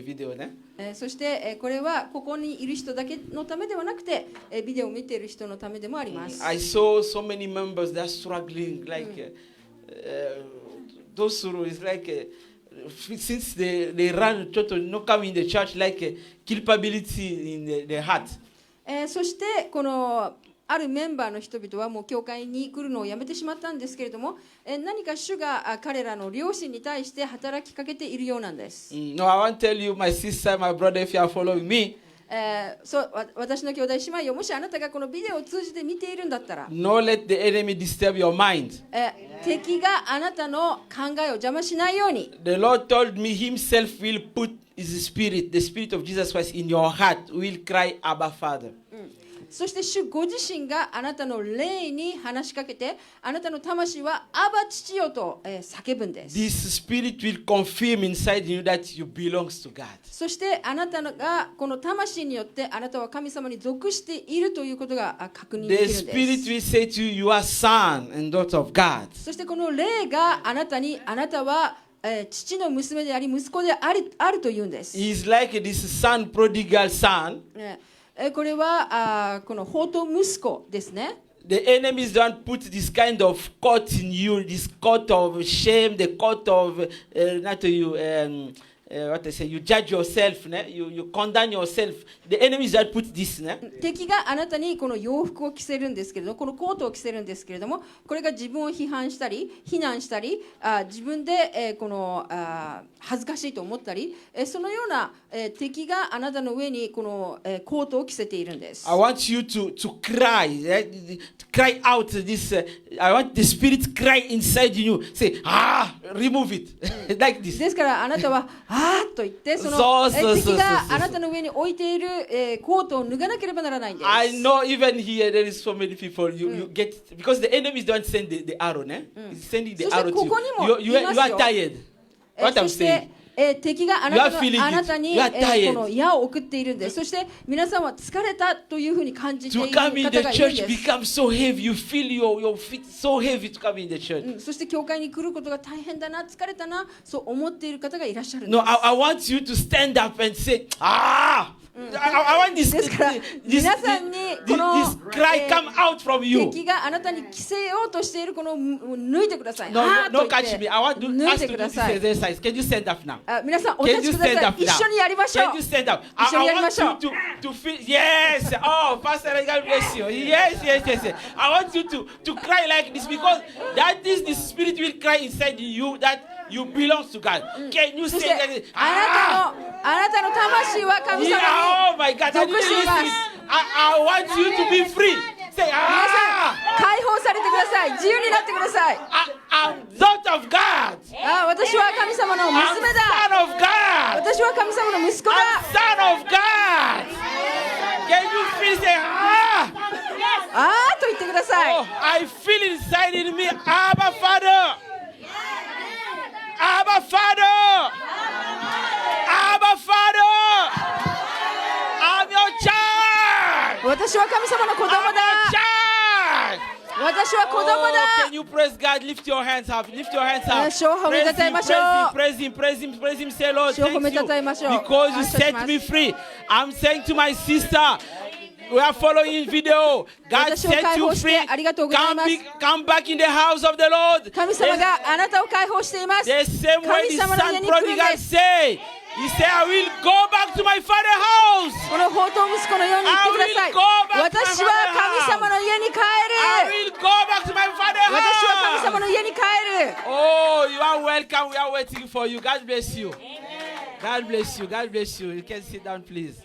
ビデオね。そしてこれはここにいる人だけのためではなくてビデオを見ている人のためでもあります。I saw so many members that are struggling like those who is like since they run to not come in the church like culpability in their heart. そしてこのあるメンバーの人々はもう教会に来るのをやめてしまったんですけれども、何か主が彼らの両親に対して働きかけているようなんです。No, I want to tell you, my sister, my brother, if you are following me. 私の兄弟姉妹よ、もしあなたがこのビデオを通じて見ているんだったら、No let the enemy disturb your mind. 敵があなたの考えを邪魔しないように。The Lord told me Himself will put His Spirit, the Spirit of Jesus Christ, in your heart. Will cry, Abba, Father. そして主ご自身があなたの霊に話しかけて、あなたの魂はアバ父よと叫ぶんです。This Spirit will confirm inside you that you belong to God. そしてあなたがこの魂によってあなたは神様に属しているということが確認できるん The で Spirit す。 will say to you, you are son and daughter of God. そしてこの霊があなたに、あなたは父の娘であり息子であるというんです。He is like this son, prodigal son. これはこの放蕩息子ですね。The enemies don't put this kind of coat in you, this coat of shame, the coat of not to you, what I say, you judge yourself, you condemn yourself. The enemies don't put this. 敵があなたにこの洋服を着せるんですけれども、このコートを着せるんですけれども、これが自分を批判したり非難したり、自分でこの恥ずかしいと思ったり、そのような敵があなたの上にこのコートを着せているんです。 I want you to cry, cry out this. I want the spirit cry inside you. Say, remove it, like this. ですからあなたはあーと言ってその敵があなたの上に置いているコートを脱がなければならないんです。 I know even here there is so many people you get because the enemies don't send the arrow, He's sending the arrow to you. You are tired. What I'm saying. 敵があなたにこの矢を送っているんです。そして皆さんは疲れたというふうに感じている方がいるんです。そして教会に来ることが大変だな、疲れたな、そう思っている方がいらっしゃるんです。 No, I want you to stand up and say, I want this ですから皆さんにこの cry come out from you. 敵があなたに着せようとしているこの脱いでください。 No, catch me. I want to ask you to do this exercise. Can you stand up now? 皆さんお立ちください。一緒にやりましょう。 Can you stand up? 一緒にやりましょう。 I want you to feel. Yes. Oh, Pastor, God bless you. Yes. I want you to cry like this because that is the spirit will cry inside you that you belong to God. Can you say that? あなたの魂は神様に Oh my God. 属しています。 I want you to be free. Say, 皆さん解放されてください。自由になってください。 I'm daughter of God. 私は神様の娘 I'm だ。 son of God. 私は神様の息子だ。 I'm son of God. Can you feel say, あーと言ってください。 Oh, I feel inside in me, Abba Father. Abba Father. Abba Father. I'm your child. 私は神様の子供 I'm your だ。 child. 私は子供 Oh, だ。 can you praise God? Lift your hands up. Lift your hands up. 主を褒めたたえましょう。 Praise him. Say, Lord, 主を褒め thank たたえましょう。 you. Because you 感謝しま set す me free. I'm saying to my sister, we are following video. God 私を set 解 you 放して free. ありがとうございます。 Come back in the house of the Lord. 神様があなたを解放しています。 The same way the 神様の家 son に来るん prodigal です。 say. He said, I will go back to my father's house. この放蕩息子のように言ってください。 I will go back to my 私は神様の家に帰 I る。 will go back to my father's 私は神様 house. の家に帰る。 Oh, you are welcome. We are waiting for you. God bless you. God bless you. God bless you. You can sit down, please.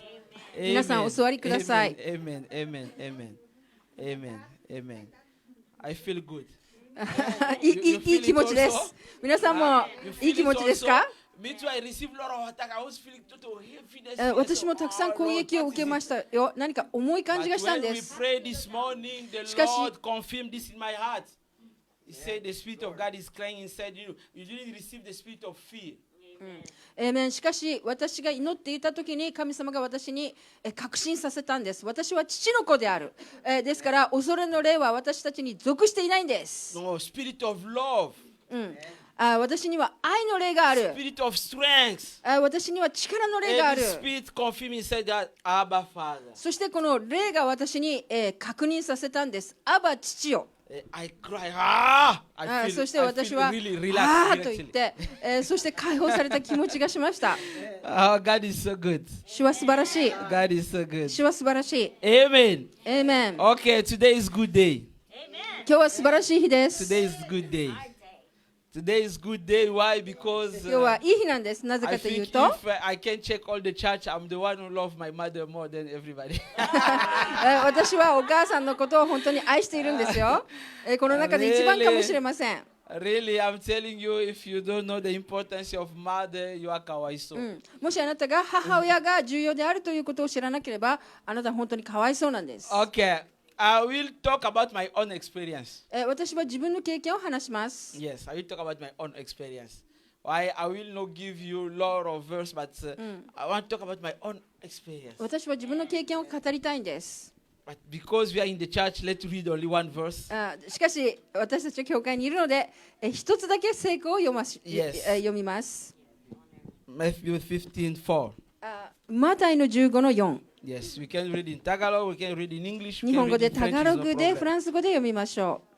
皆さんお座りください。 Amen. I feel good. いい気持ちです。皆さんもいい気持ちですか？ Me too, I received a lot of attack. I was feeling total heaviness. 私もたくさん攻撃を受けましたよ。何か重い感じがしたんです。 But when we prayed this morning, the しかし Lord confirmed this in my heart. He said the Spirit of God is crying inside you. You didn't receive the spirit of fear. しかし私が祈っていた時に神様が私に確信させたんです。私は父の子である。ですから恐れの霊は私たちに属していないんです。No, spirit of love. 私には愛の霊がある。 Spirit of strength. 私には力の霊があ And る。 the Spirit confirmed and said that, Abba, Father. そしてこの霊が私に、確認させたんです。アバ父よ。I cry, I そして feel 私は really あ relaxed. ーと言って、そして解放された気持ちがしました。 God is so good. 主は素晴らしい。 God is so good. 主は素晴らしい。 Amen. エーメン。 Okay, today is good day. 今日は素晴らしい日です。 Today is good day. Today is good day. Why? Because 今日はいい日なんです。なぜ I かという think と、 if I can check all the church, I'm the one who love my mother more than everybody. 私はお母さんのことを本当に愛しているんですよ。この中で一番かもしれません。 Really, I'm telling you, if you don't know the importance of mother, you are kawaiso. もしあなたが母親が重要であるということを知らなければ、あなたは本当にかわいそうなんです。 Okay, I will talk about my own experience. 私は自分の経験を話します。 Yes, I will talk about my own experience. I will not give you a lot of verse, but I want to talk about my own experience. 私は自分の経験を語りたいんです。 But because we are in the church, let's read only one verse. しかし私たちは教会にいるので、一つだけ聖句を読みます。 Matthew 15:4. マタイの15の4。 Yes, we can read in Tagalog, we can read in English, we 日 can 本語 read で in タ French, ガ it's ロ no グでフ problem. ランス語で読みましょう。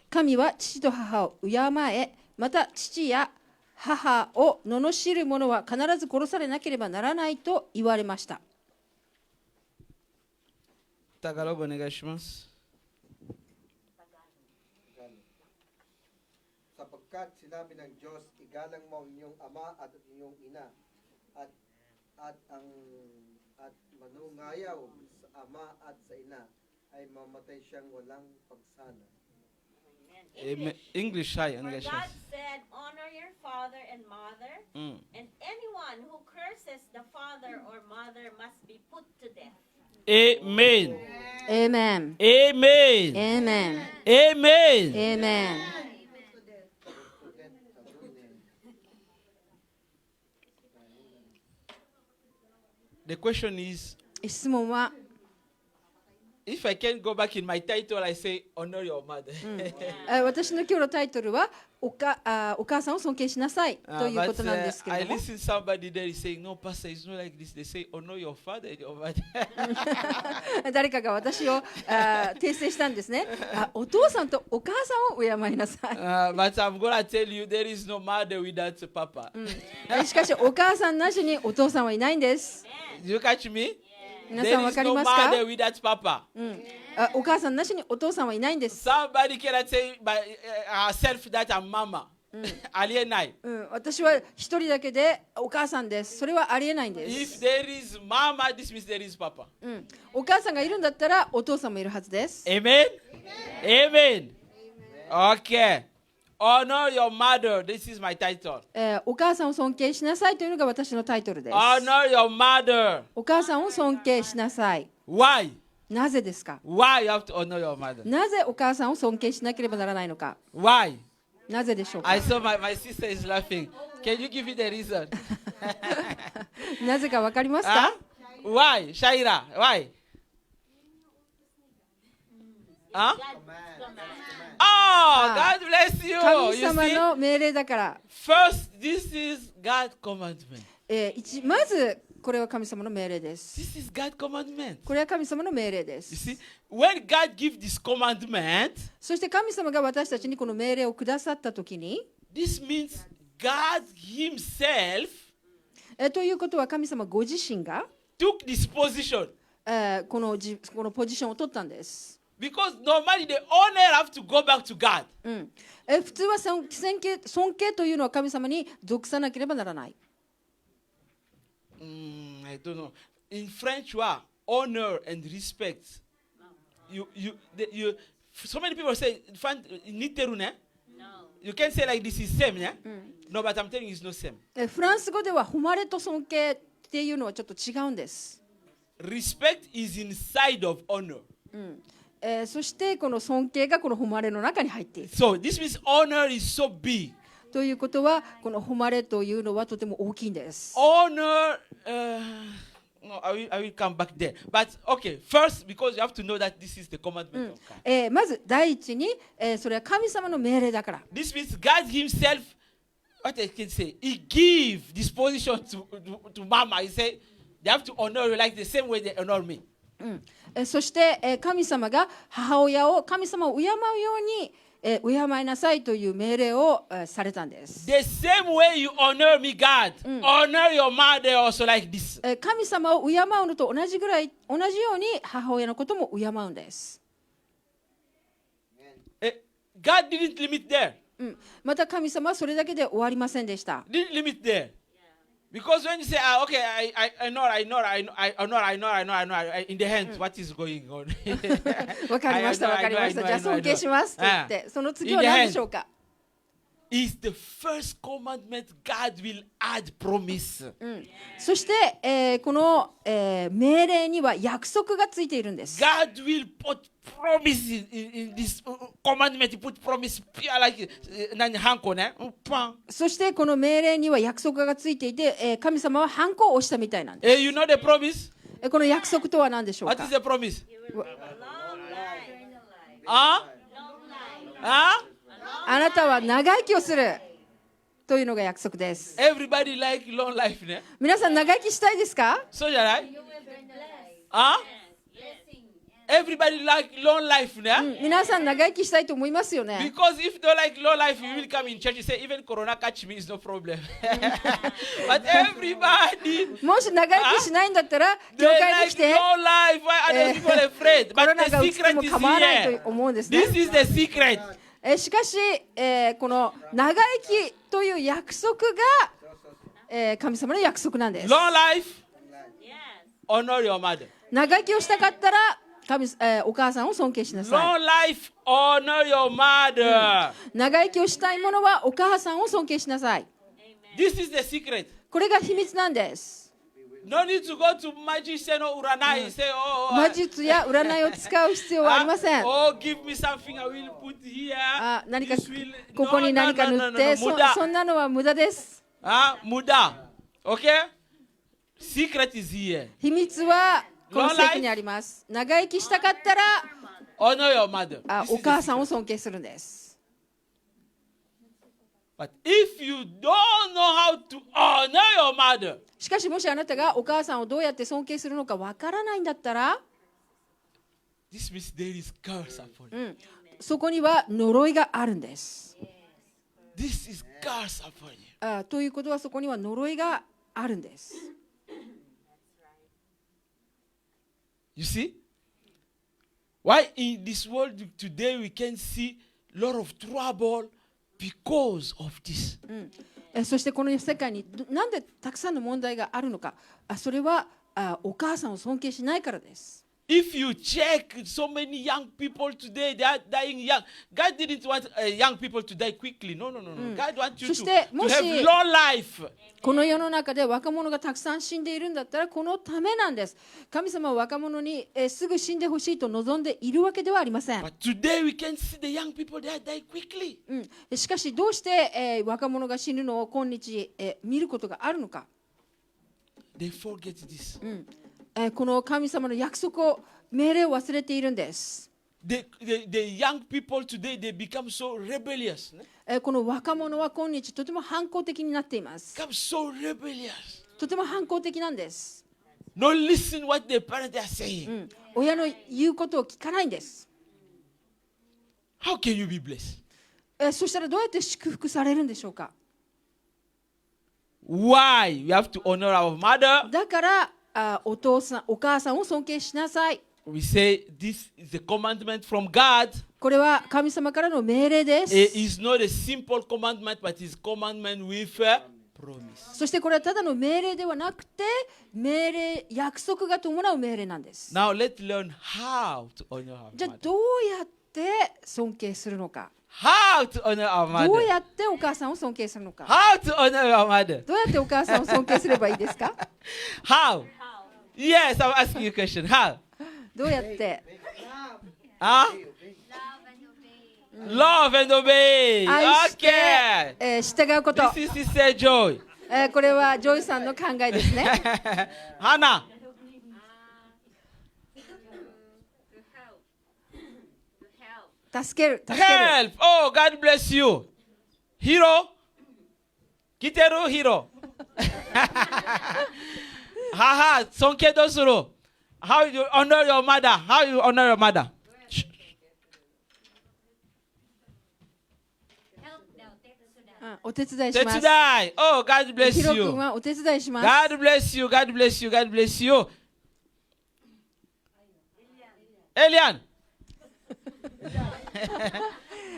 神は父と母を敬え、また父や母を罵る者は必ず殺されなければならないと言われました。 Tagalog, お願いします. Sapagkat sinabi ng Diyos, igalang mo ang inyong ama at inyong ina at manungayaw sa ama at sa ina ay mamatay siyang walang pagsana. Amen. English, hi, For お願いし God ます. said, honor your father and mother, and anyone who curses the father or mother must be put to death. Amen. エーメン。 Amen. エーメン。 Amen. エーメン。 The question is, 質問は、 if I can go back in my title, I say, honor your mother. 私の今日のタイトルはお母さんを尊敬しなさいということなんですけれ I ども、 listen somebody there is saying, no, pastor, it's not like this. They say, honor your father and your mother. 誰かが私を訂正したんですね。お父さんとお母さんを敬いなさい。 But I'm going to tell you, there is no mother without papa. しかしお母さんなしにお父さんはいないんです。 You catch me? 皆さ There んわ is かり no ますか？ mother without papa. お母さんなしにお父さんはいないんです。 Somebody cannot say by herself that I'm mama. Alienate. 私は一人だけでお母さんです。それはありえないんで If す。 there is mama, this means there is papa. お母さんがいるんだったらお父さんもいるはずです。 Amen? Amen. Okay. Honor your mother. This is my title. お母さんを尊敬しなさいというのが私のタイトルです。 Honor your mother. お母さんを尊敬しなさい。 Why? なぜですか？ Why you have to honor your mother? なぜお母さんを尊敬しなければならないのか？ Why? なぜでしょうか？ I saw my sister is laughing. Can you give me the reason? なぜかわかります Huh? か？ Why? Shaira, why? Huh? Oh, God bless you. 神 You 様 see? の命令だから。 First, this is God's commandment. まずこれは神様の命令です。 This is God's commandment. これは神様の命令で You す。 see, when God gives this commandment, そして神様が私たちにこの命令をくださったときに、 this means God Himself ということは神様ご自身が、 took this position. このポジションを取ったんです。 Because normally the owner have to go back to God. 普通は尊敬というのは神様に属さなければならない。I don't know. In French, honor and respect. So many people say, "Niterune." You can say like this is same, yeah? No, but I'm telling you, it's not same. フランス語では誉れと尊敬っていうのはちょっと違うんです。 Respect is inside of honor. そしてこの尊敬がこの誉れの中に入っている。 So this means honor is so big. ということはこの誉れというのはとても大きいんです。 Honor, No, I will come back there. But okay, first, because you have to know that this is the commandment of God. まず第一に、それは神様の命令だから。 This means God Himself, what I can say, He give this position to Mama. He say, they have to honor you like the same way they honor me. そして、神様が母親を神様を敬うように、敬いなさいという命令を、されたんです。 The same way you honor me, God, honor your mother also like this. 神様を敬うのと同じように母親のことも敬うんです。 God didn't limit there. また神様はそれだけで終わりませんでした。 Didn't limit there. Because when you say, okay, I know, in the hands, what is going on? わかりました、わかりました。じゃあ尊敬しますと言って、その次は何でしょうか。 Is the first commandment God will add promise. そして、この、命令には約束がついているんです。 God will put promise in this commandment. He put promise like 何ハンコね。そしてこの命令には約束がついていて、神様はハンコを押したみたいなんです。You know the promise? この約束とは何でしょう What か。 is the promise? Long life. あ Long life. ああなたは長生きをするというのが約束です。 Everybody like long life ね。皆さん長生きしたいですか。そうじゃないあ Everybody like long life ね。皆さん長生きしたいと思いますよね。 Because if you don't like long life, you will come in church and say, even Corona catch me is no problem. But everybody, もし長生きしないんだったら they 教会に like 来て long life. Why are those people afraid? コロ But ナ the がうつって secret も is 構わない here. と思うんですね。 This is the secret. しかし、この長生きという約束が、神様の約束なんです。 Long life, Yes. honor your mother. 長生きをしたかったらお母さんを尊敬しなさ Long life, honor your mother. い。長生きをしたい者はお母さんを尊敬しなさい。 This is the secret. これが秘密なんです。 No need to go to magician or uranai and say, oh, 魔術や占いを使う必要はありません。 oh, give me something I will put here. 何か This will- ここに何か塗って、無駄。そんなのは無駄です。無駄。Okay? Secret is here. 秘密はこの席にあります。長生きしたかったら Honor your mother. This お is the 母さん secret. を尊敬するんです。 But if you don't know how to honor your mother, しかしもしあなたがお母さんをどうやって尊敬するのかわからないんだったら、 this means there is curse upon you. そこには呪いがあるんです。 This is curse upon you. ということはそこには呪いがあるんです。 You see? Why in this world today we can see a lot of trouble because of this. そしてこの世界になんでたくさんの問題があるのか。それはお母さんを尊敬しないからです。 If you check so many young people today, they are dying young. God didn't want young people to die quickly. No. God wants you そして to もし have long life. この世の中で若者がたくさん死んでいるんだったらこのためなんです。神様は若者にすぐ死んでほしいと望んでいるわけではありません。 But today we can see the young people, they are die quickly. しかしどうして、若者が死ぬのを今日、見ることがあるのか。 They forget this. この神様の約束を命令を忘れているんです。 The young people today, they become so rebellious. この若者は今日とても反抗的になっています。 Become so rebellious. とても反抗的なんです。 Not listen what their parents are saying. 親の言うことを聞かないんです。 How can you be blessed? そしたらどうやって祝福されるんでしょうか。 Why? We have to honor our mother. だからお父さん、お母さんを尊敬しなさい。 We say this is a commandment from God. これは神様からの命令です。 It is not a simple commandment, but it's commandment with a promise. そしてこれはただの命令ではなくて、約束が伴う命令なんです。 Now let's learn how to honor our じゃあ mother. どうやって尊敬するのか。 How to honor our どう mother? やってお母さんを尊敬するのか。 How to honor our mother? どうやってお母さんを尊敬すればいいですか。 How? Yes, I'm asking you a question. How? どうやって。 Huh? Love and obey. 愛して、 Okay. 従うこと。 This is Sister Joy. これはジョイさんの考えですね。 Hannah. 助ける。 Help! Oh, God bless you. Hero? Kiteru hero. Haha, sonke dosuru. How you honor your mother? How you honor your mother? Help daw, Teta Sudan. お手伝いします。 Tetudai. Oh, God bless ヒロ君 you. はお手伝いします。 God bless you. God bless you. God bless you. Elian.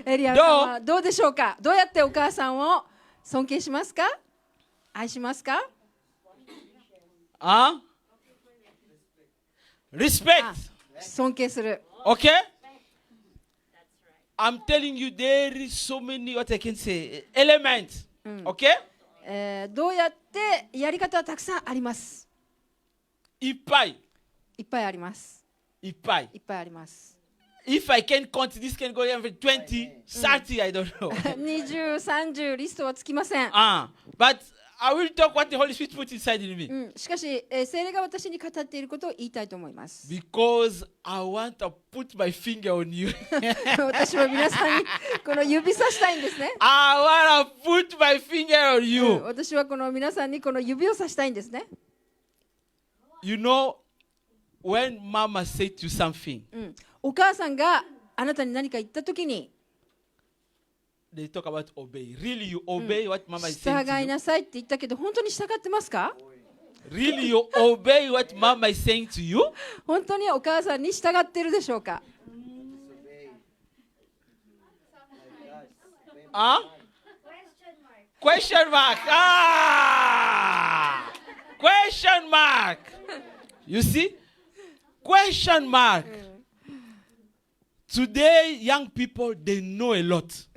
エリアさんはどうでしょうか。どうやってお母さんを尊敬しますか。愛しますか。 Huh? Respect. 尊敬する。 Okay? I'm telling you, there is so many, what I can say, elements. Okay? どうやってやり方はたくさんあります。 Ipai. いっぱいあります。 Ipai. いっぱいあります。 If I can count, this can go even 20, 30, I don't know. 20、30リストはつきません。 But I will talk what the Holy Spirit put inside in me. しかし、聖霊が私に語っていることを言いたいと思います。 Because I want to put my finger on you. 私は皆さんにこの指さしたいんですね。 I want to put my finger on you. 私はこの皆さんにこの指をさしたいんですね。 You know, when Mama said to you something, お母さんがあなたに何か言ったときに they talk about obey. Really, you obey what Mama is saying 従 to い you? なさいって言ったけど本当に従ってますか。 Really, you obey what Mama is saying to you? 本当にお母さんに従っているでしょうか。 Huh? Question mark. Question mark. You see? Question mark. Today, young people, they know a lot.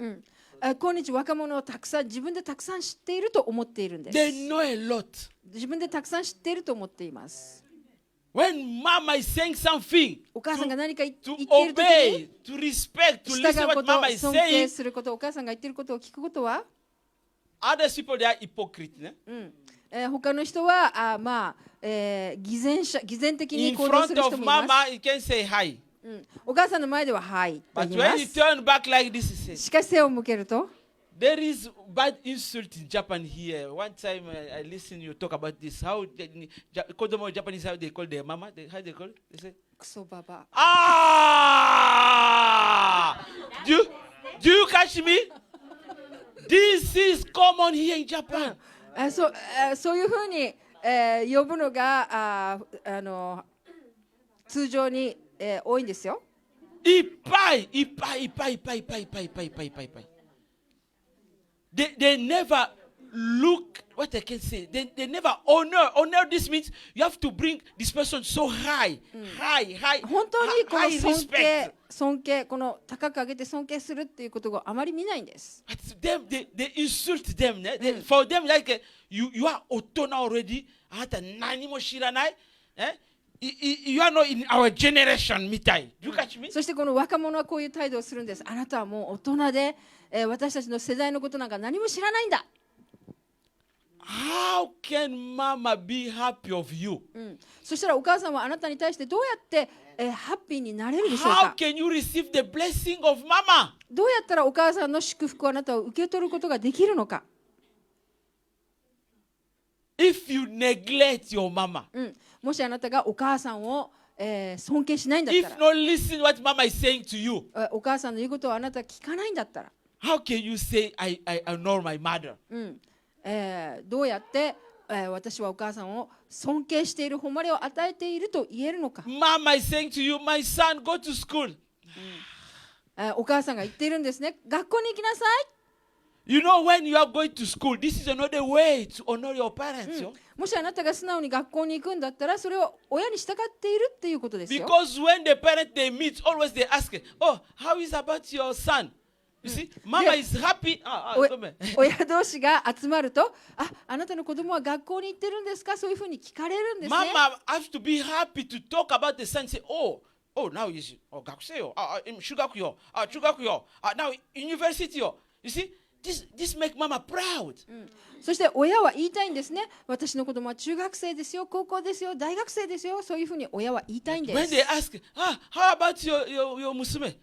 今日若者はたくさん自分でたくさん知っていると思っているんです。 They know a lot. 自分でたくさん知っていると思っています。 When Mama is saying something, お母さんが何か言って to いるときに obey, to respect, to 従 listen う what こと Mama is 尊敬 saying, することお母さんが言っていることを聞くことは、 other people, they are hypocrite. Ne? 他の人は偽善的に In 行動す front る人 of もいます。 Mama, you can say hi. お母さんの前でははいと But 言いま when you す。 turn back like this, you say, しかし背を向けると there is bad insult in Japan here. One time I listened you talk about this. How Kodomo Japanese, how they call their mama? How they call it? They say, クソババ do you catch me? This is common here in Japan. そういうふうに、呼ぶのが通常に、多いんですよ。 Ipai. They never look, what I can say, they never honor. Honor, this means you have to bring this person so high, high, 本当にこの high 尊敬、この高く上げて尊敬するっていうことをあまり見ないんです。 But them, they insult them. For them, like you are otona already. You are not in our generation, mitai. Do you catch me? そしてこの若者はこういう態度をするんです。あなたはもう大人で、私たちの世代のことなんか何も知らないんだ。 How can Mama be happy of you? そしたらお母さんはあなたに対してどうやって、ハッピーになれるでしょう How か。 can you receive the blessing of Mama? どうやったらお母さんの祝福をあなたを受け取ることができるのか。 If you neglect your mama, もしあなたがお母さんを、尊敬しないんだった if ら、 not listen what Mama is saying to you, お母さんの言うことをあなた聞かないんだったら、 how can you say I honor my mother? どうやって、私はお母さんを尊敬している誉れを与えていると言えるのか。 Mama is saying to you, my son, go to school. お母さんが言っているんですね。学校に行きなさい。 You know, when you are going to school, this is another way to honor your parents. Yo. もしあなたが素直に学校に行くんだったら、それは親に従っているっていうことですよ。 Because when the parents they meet, always they ask, oh, how is about your son? You see, Mama is happy. ごめん。親同士が集まると、あなたの子供は学校に行ってるんですか、そういうふうに聞かれるんですね。 Mama has to be happy to talk about the son. Say, oh, now is学生よ。中学よ。中学よ。now universityよ。You see, this make Mama proud. そして親は言いたいんですね。私の子供は中学生ですよ、高校ですよ、大学生ですよ。そういうふうに親は言いたいんです。 When they ask, how about your 娘?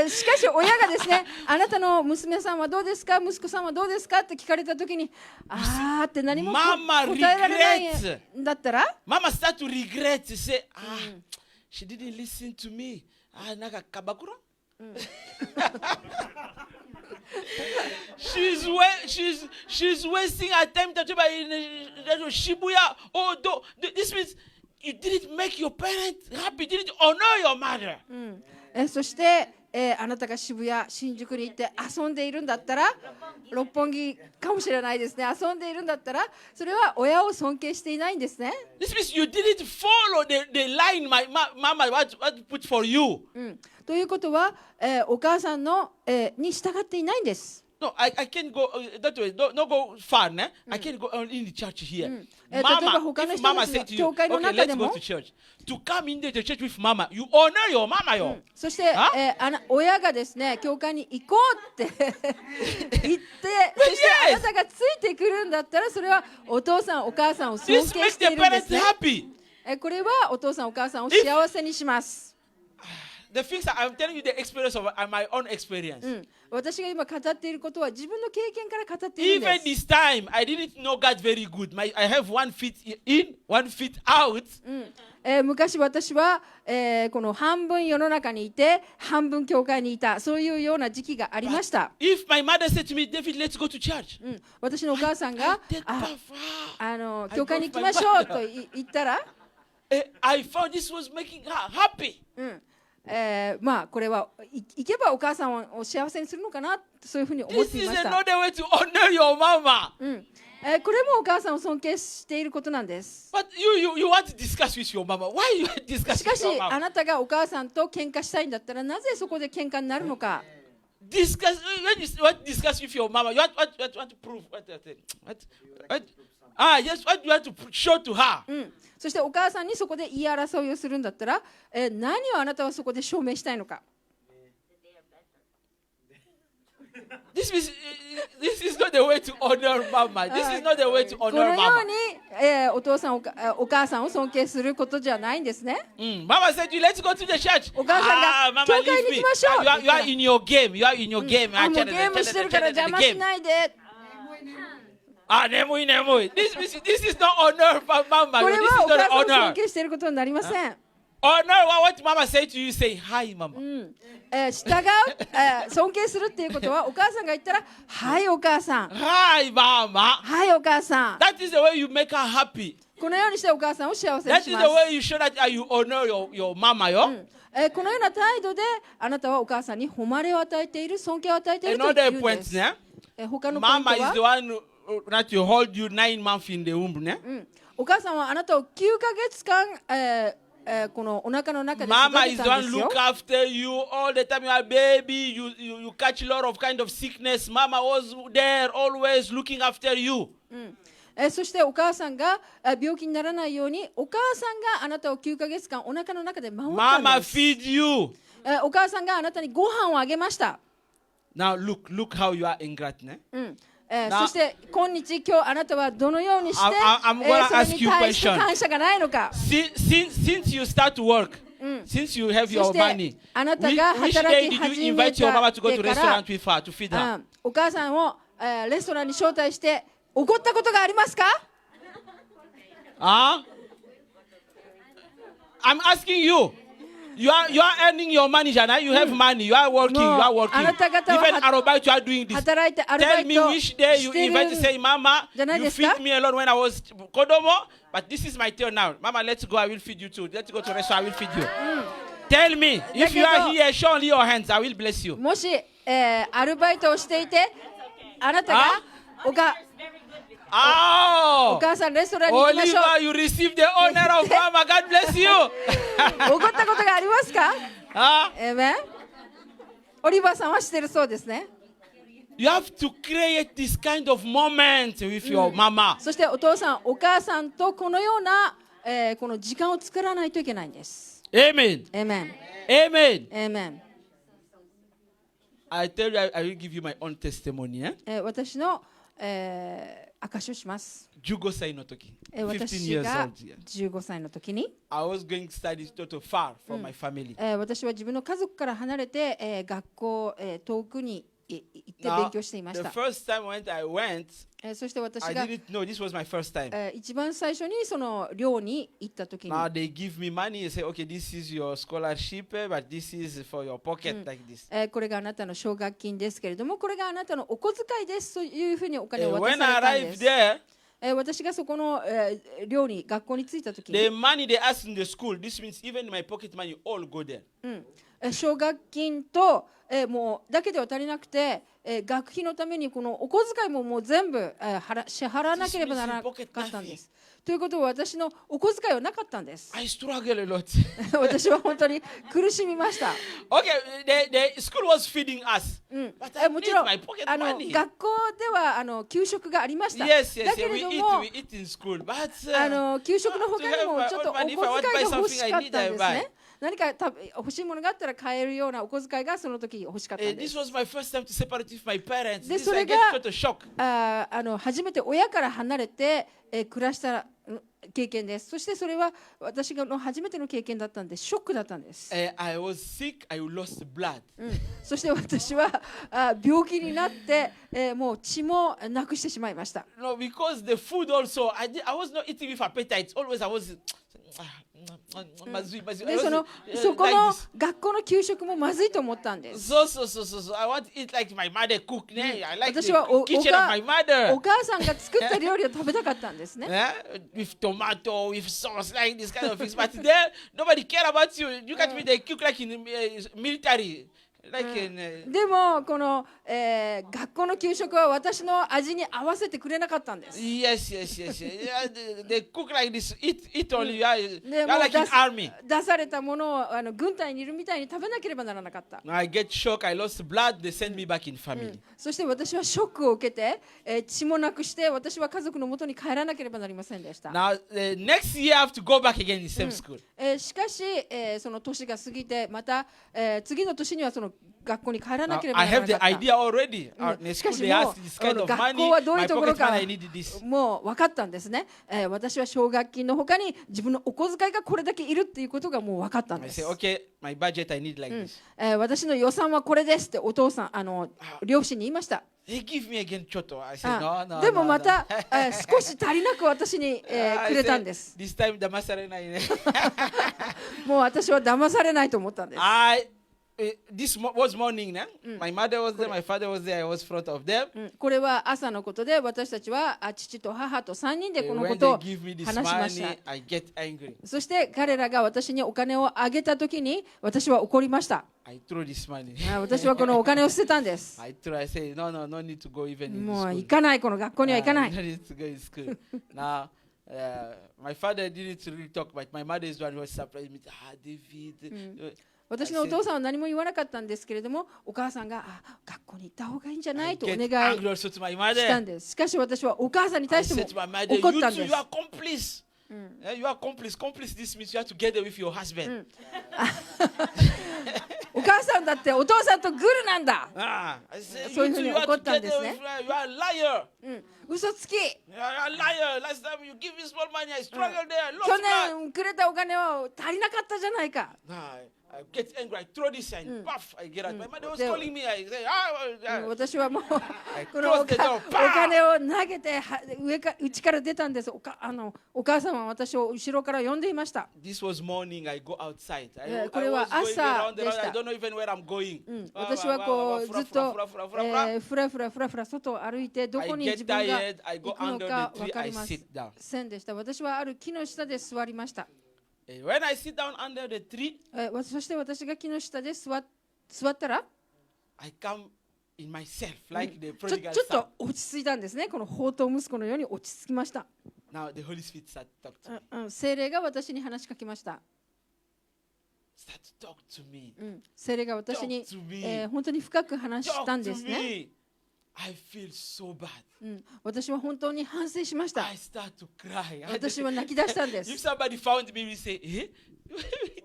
しかし親がですね、あなたの娘さんはどうですか、息子さんはどうですかって聞かれたときに、あーって何も答 Mama えられない regrets. んだったら、 Mama start to regret. Say, she didn't listen to me. Naga kabakura. She's wasting her time to in Shibuya. Oh, this means you didn't make your parents happy. You didn't honor your mother. そして、あなたが渋谷、新宿に行って遊んでいるんだったら、六本木かもしれないですね、遊んでいるんだったら、それは親を尊敬していないんですね。This means you didn't follow the line my mama what put for you. ということは、お母さんの、に従っていないんです。No, I can't go that way. Don't go far, ne? I can't go in the church here. 例えば 他の If 人 mama たち say が to you, 教会の okay, 中で let's go も to church. To come into the church with mama, you honor your mama, yo. そして、親がですね、教会に行こうって言って、そしてあなたがついてくるんだったら、それはお父さん、お母さんを尊敬 This し makes てい the るんです parents ね。happy. これはお父さん、お母さんを幸せにします。The things that I'm telling you, the experience of my own experience. 私が今語っていることは自分の経験から語っているん Even です。 this time, I didn't know God very good. I have 1 feet in, 1 feet out. 昔私は、この半分世の中にいて半分教会にいた、そういうような時期がありました。 If my mother said to me, David, let's go to church. 私のお母さんが That 教会に行きましょうと言ったら、 I found this was making her happy. まあこれは行けばお母さんを幸せにするのかな、そういうふうに思っ This てい is ました。 another way to honor your mama. これもお母さんを尊敬していることなんです。 But you want to discuss with your mama. Why you discuss しか with し your あ mama? なたがお母さんと喧嘩したいんだったら、なぜそこで喧嘩になるのか。 Discuss when you want to discuss with your mama. You want to prove what? Yes. What you want to show to her? そしてお母さんにそこで言い争いをするんだったら、何をあなたはそこで証明したいのか。 This is not the way to honor mama. This is not the way to こ honor のよ mama. うに、お父さんお母さんを尊敬することじゃないんですね。 Mama said to you, let's go to the church. お母さんが Mama, 教会 leave に me. 行きましょう。 You are in your game. You are in your game. もうゲームしてるから邪魔しないで。眠い。This is not honor, mama. これ This は is お母 not さんを尊 honor. 敬していることになりません。 Honor, what mama say to you, say hi, mama. 従う、尊敬するっていうことは、お母さんが言ったら、はいお母さん、 Hi, mama. はいお母さん。 That is the way you make her happy. このようにしてお母さんを幸せ That に is し the ます。 way you show that you honor your mama, yo. このような態度であなたはお母さんに誉れを与えている、尊敬を与えていると言 Another うんで point, す。 ne? 他のポイント Mama is the は、 one that you hold you 9 months in the womb, ne? お母さんはあなたを9ヶ月間、このお腹の中で育 Mama て is the たん one ですよ look。after you all the time. You are a baby. You catch a lot of kind of sickness. Mama was there always looking after you. そしてお母さんが病気にならないように、お母さんがあなたを9ヶ月間お腹の中で守ったん Mama です。 feed you. お母さんがあなたにご飯をあげました。 Now look how you are ingrate, ne? そして今日あなたはどのようにして I'm gonna それ ask に you 対して question. 感謝がないのか。 Since you start to work, since you have そ your して money, あなたが which 働 day き did 始 you め invite your mama to go て to から restaurant with her to feed her? お母さんをレストランに招待して怒ったことがありますか？ I'm asking you. You are earning your money, Jana. You have money. You are working. You are working. あなた方は Even Arobite, you are doing this. 働いてアルバ Tell イ me ト which day し you て invite to る say, Mama, じゃない you ですか？ feed me alone when I was Kodomo, but this is my turn now. Mama, let's go. I will feed you too. Let's go to the restaurant. I will feed you. Tell me, if you are here, show only your hands. I will bless you. もし、アルバイトをしていてあなたがおOh, 母さんレストランに行きましょ Oliver, you received the honor of Mama. God bless you. う。怒ったことがありますか？ Huh? オリバーさんはしてるそうですね。 You have to create this kind of moment with your mama. そしてお父さんお母さんとこのような、この時間を作らないといけないんです。 Amen. エメン Amen. エメン。 I tell you, I will give you my own testimony. 私の、証しをします。15歳の時、15私 years が old. Yeah. 15歳の時に、 I was going to study totally far from my family. 私は自分の家族から離れて、学校、遠くに行って勉強していまし The た。 first time when I went, そして私 I が、 didn't know this was my first time. 一番最初にその寮に行った時に、 Now they give me money and say, okay, this is your scholarship, but this is for your pocket, like this. これがあなたの奨学金ですけれども、これがあなたのお小遣いですというふうにお金を渡 When さ I れたん arrived です。 there, 私がそこの、寮に学校に着いた時 the に、 money they asked in the school, this means even my pocket money all go there. 奨学金と、もうだけでは足りなくて、学費のためにこのお小遣いももう全部、支払わなければならなかったんです。ということは私のお小遣いはなかったんです。 I struggle a lot. 私は本当に苦しみました。Okay, the school was feeding us. But I もち need ろん my pocket 学校 money. では給食がありました。 Yes, だ yes, け yeah, れども we eat in school. But 給食の他にもちょっとお小遣いが欲しかったんです if I want to buy something, I need, I buy. ね。何か欲しいものがあったら買えるようなお小遣いがその時欲しかったんで This す。 was my first time to separate with my parents. De, This I それ get が sort of shock. 初めて親から離れて、暮らした経験です。そしてそれは私の初めての経験だったんでショックだったんです。 I was sick. I lost blood. そして私は病気になって、もう血もなくしてしまいました。 No, because the food also, I was not eating with appetite. Always I was. でそこの学校の給食もまずいと思ったんです。So I want to eat like my mother cook. I like 私は the kitchen of my お mother. 母さんが作った料理を食べたかったんですね。 With tomato, with sauce, like this kind of things. But there, nobody care about you. You can't be the cook like in military. Like in, でもこの、学校の給食は私の味に合わせてくれなかったんです。 yes. Yeah, they cook like this. Eat only. You で are もう like in army. 出されたものを軍隊にいるみたいに食べなければならなかった。 I get shocked. I lost blood. They send me back in family. そして私はショックを受けて、血もなくして私は家族の元に帰らなければなりませんでした。 Now, next year I have to go back again in same school. しかし、その年が過ぎてまた、次の年にはその学校に帰らな Now, ければ I なら have な the かった。 idea already. In しか school し they も ask this kind う of 学 money. 校はどうい My うところ pocket か money, I need this. もう分かったんですね。私は奨学金の他に自分のお小遣いがこれだけいるっていうことがもう分かったん I で say, す。 okay, my budget I need like this. 私の予算はこれですってお父さん両親に言いました。 They give me again choto. I say, no. でもまた少し足りなく私に、く I れた say, んです。 this time the master and I. もう私は騙されないと思ったんです。 This was morning, né? My mother was there, my father was there, I was front of them. これは朝のことで私たちは父と母と3人でこのこ When と they を give me this 話しました money,。I get angry. そして彼らが私にお金をあげたときに私は怒りました。 I throw this money. 私はこのお金を捨てたんです。 I say, no need to go even in もう school. 行かない、この学校には行かない。 No need to go in school. Now, my father didn't really talk, but my mother is the one who was surprised me. David. 私のお父さんは何も言わなかったんですけれども、お母さんが学校に行った方がいいんじゃな I いとお get 願い angry also to my したん mother. です。しかし私はお母さんに I 対して said to my mother, も怒った you ん two, です you。are complice. You are complice. Complice, this means you are together with your husband. お母さんだってお父さんとグルなんだ。 I said, そういう you ふう two, に you are 怒ったんです together ね。 with, you are a liar. 嘘つき。 You are a liar. Last time you give me small money, I struggled there. I 去 lost blood. 年くれたお金は足りなかったじゃないか。 I get angry. I throw this and puff. I get out. My mother was They- calling me. I say, 私はもう I この closed the door. お金を投げて内から出たんです。お母さんは私を後ろから呼んでいました。 This was morning. I go outside. I これは was going 朝 around で the し road. た。 I don't know even where I'm going. 私はこうずっとふらふら外を歩いてど I こに get 自分が tired. I 行 go くの under か the 分 tree. か I りま sit down. せんでした。私はある木の下で座りました。 When I sit down under the tree, そして私が木の下で座ったら I come in myself like the ちょ prodigal っ son. と落ち着いたんですね。この放蕩息子のように落ち着きました。 Now the Holy Spirit started to talk to me. 聖霊が私に話しかけました。 Start to talk to me. 聖霊が私に Talk to me. 本当に深く話した Talk んで to すね。 me. I feel so bad. 私は本当に反省しました。 I start to cry. 私は泣き出したんで If す。 somebody found me, we say, eh?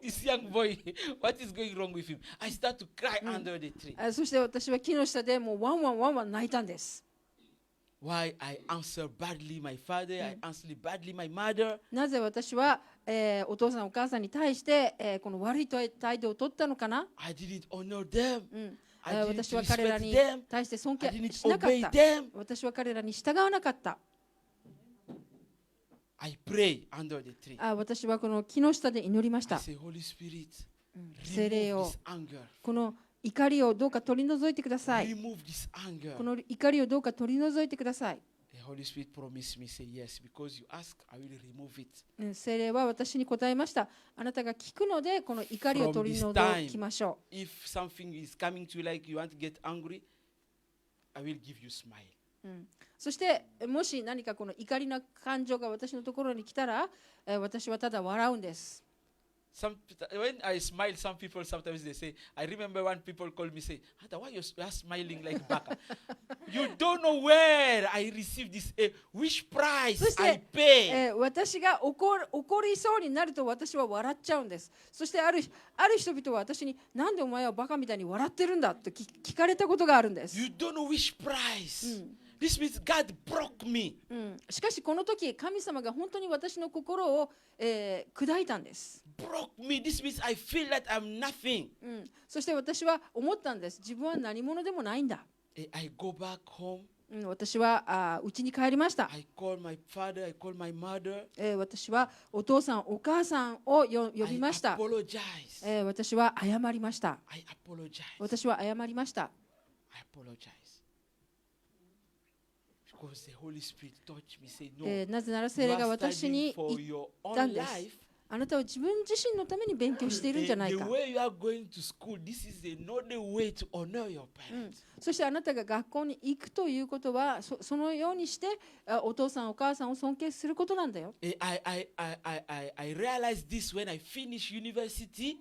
This young boy, what is going wrong with him? I start to cry under the tree. そして私は木の下でもうワンワン泣いたんです。Why I answer badly my father, I answer badly my mother. なぜ私は、お父さんお母さんに対して、この悪い態度を取ったのかな、I didn't honor them. 私 I didn't は彼ら respect に them. 対して尊 I 敬 didn't しなかっ obey た。 them. 私は彼らに従わなかった。I pray under the tree. 私はこの木の下で祈りまし I た。 say, Holy Spirit, 聖霊 remove を this anger. この怒りをどうか取り除いてください。 Remove this anger. この怒りをどうか取り除いてください。 The Holy Spirit promised me, say yes, because you ask, I will remove it. 聖霊は私に答えました。あなたが聞くのでこの怒りを取り除きましょ If something is coming to you like you want to get angry, I will give you smile. う。そしてもし何かこの怒りの感情が私のところに来たら、私はただ笑うんです。When I smile, some people sometimes they say, I remember when people call me say, Hata, why you are smiling like baka? You don't know where I received this, which price そして I pay. 私が怒りそうになると私は笑っちゃうんです。そしてある人々は私になんでお前はバカみたいに笑ってるんだと聞かれたことがあるんです。 You don't know which price. This means God broke me. しかしこの時神様が本当に私の心を、砕いたんです。 Broke me. This means I feel that I'm nothing. そして私は思ったんです。自分は何者でもないんだ。I go back home. 私は家に帰りました。 I call my father. I call my mother. 私はお父さんお母さんを呼びました。 I apologize. 私は謝りました。 I apologize. 私は謝りました。 I apologize. Because the Holy Spirit touched me, say, no, なぜなら you 聖霊が are 私 studying に for 言 your っ own たんです。 life. あなたは自分自身のために勉強しているんじゃない The か。 way you are going to school, this is another way to honor your parents. そしてあなたが学校に行くということはそのようにしてお父さんお母さんを尊敬することなんだよ。 I realized this when I finished university.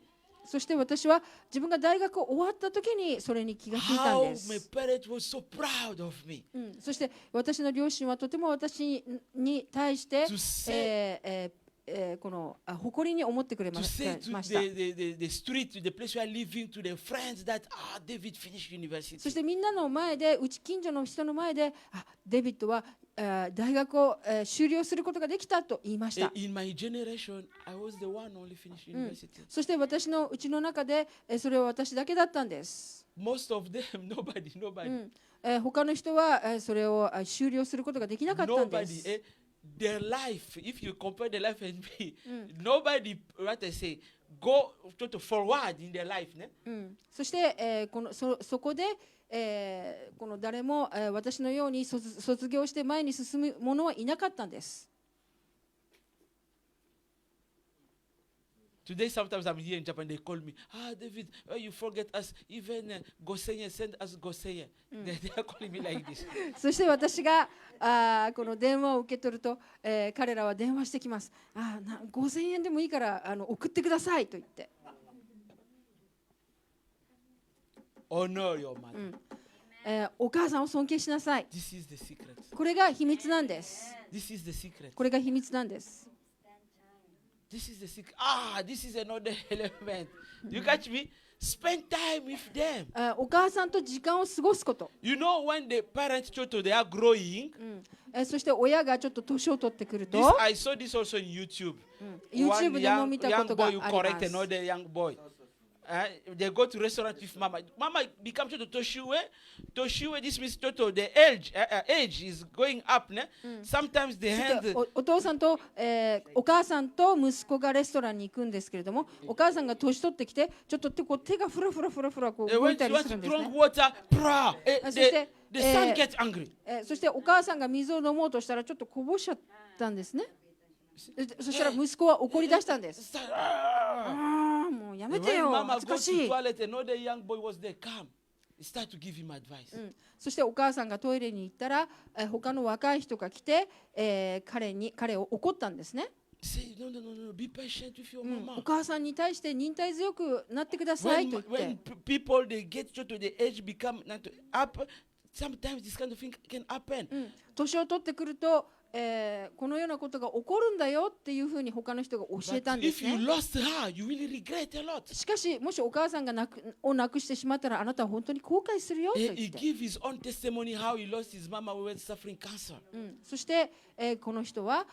そして私は自分が大学終わった時にそれに気がついたん How で my す。 parents were so proud of me. そして私の両親はとても私に対して、 To say, この誇りに思ってくれ to ま say to した。 the street, to the place we are living, to their friends that, David finished そ university. してみんなの前で、うち近所の人の前で、デビッドは大学を修了することができたと言いました。 In my generation, I was the one only finished university. そして私のうちの中でそれは私だけだったんです。 Most of them, nobody. 他の人はそれを修了することができなかったんです Nobody. Their life, if you compare their life and me, nobody, what I say, go to forward in their life. そして、そこで、この誰も、私のように卒業して前に進む者はいなかったんです。 Today, sometimes I'm here in Japan, they call me, David, you forget us, even Goseye send us Goseye. They are calling me like this. そして私がこの電話を受け取ると、彼らは電話してきます。5000円でもいいから送ってくださいと言って。 Honor your mother. お母さんを尊敬しなさい。 This is the secret. これが秘密なんです。 This is the secret. これが秘密なんです。 This is the secret. This is another element. You catch me? Spend time with them. お母さんと時間を過ごすこと。 You know when the parents they are growing. そして親がちょっと年を取ってくると、 I saw this also in YouTube. YouTube でも見たことがあり young ま boy correct す。 another young boy. They go to restaurant with mama. Mama become Toshue. Toshue, this means the age is going up. Sometimes the hand. お父さんと、お母さんと息子がレストランに行くんですけれども、お母さんが年取ってきてちょっと手がフラフラこう動 When いた you り want する to んですね drink。water, the son gets angry. そしてお母さんが水を飲もうとしたらちょっとこぼしちゃったんですね。そしたら息子は怒り出したんです。もうやめて When よ、 mama 恥ず go かし to い。 toilet, another young boy was there. Come. Start to give him advice. そしてお母さんがトイレに行ったら、他の若い人が来て、彼を怒ったんですね。Say, no, be patient with your mama. お母さんに対して忍耐強くなってくださいと When 言って。 people they get to the age become up, sometimes this kind of thing can happen. 年を取ってくると、このようなことが起こるんだよっていうふうに他の人が教えた But んです if you ね。 lost her, you will regret a lot. しかしもしお母さんがなくしてしまったらあなたは本当に後悔するよと言 He って、 gave his own testimony how he lost his mama when suffering cancer. そして、この人は、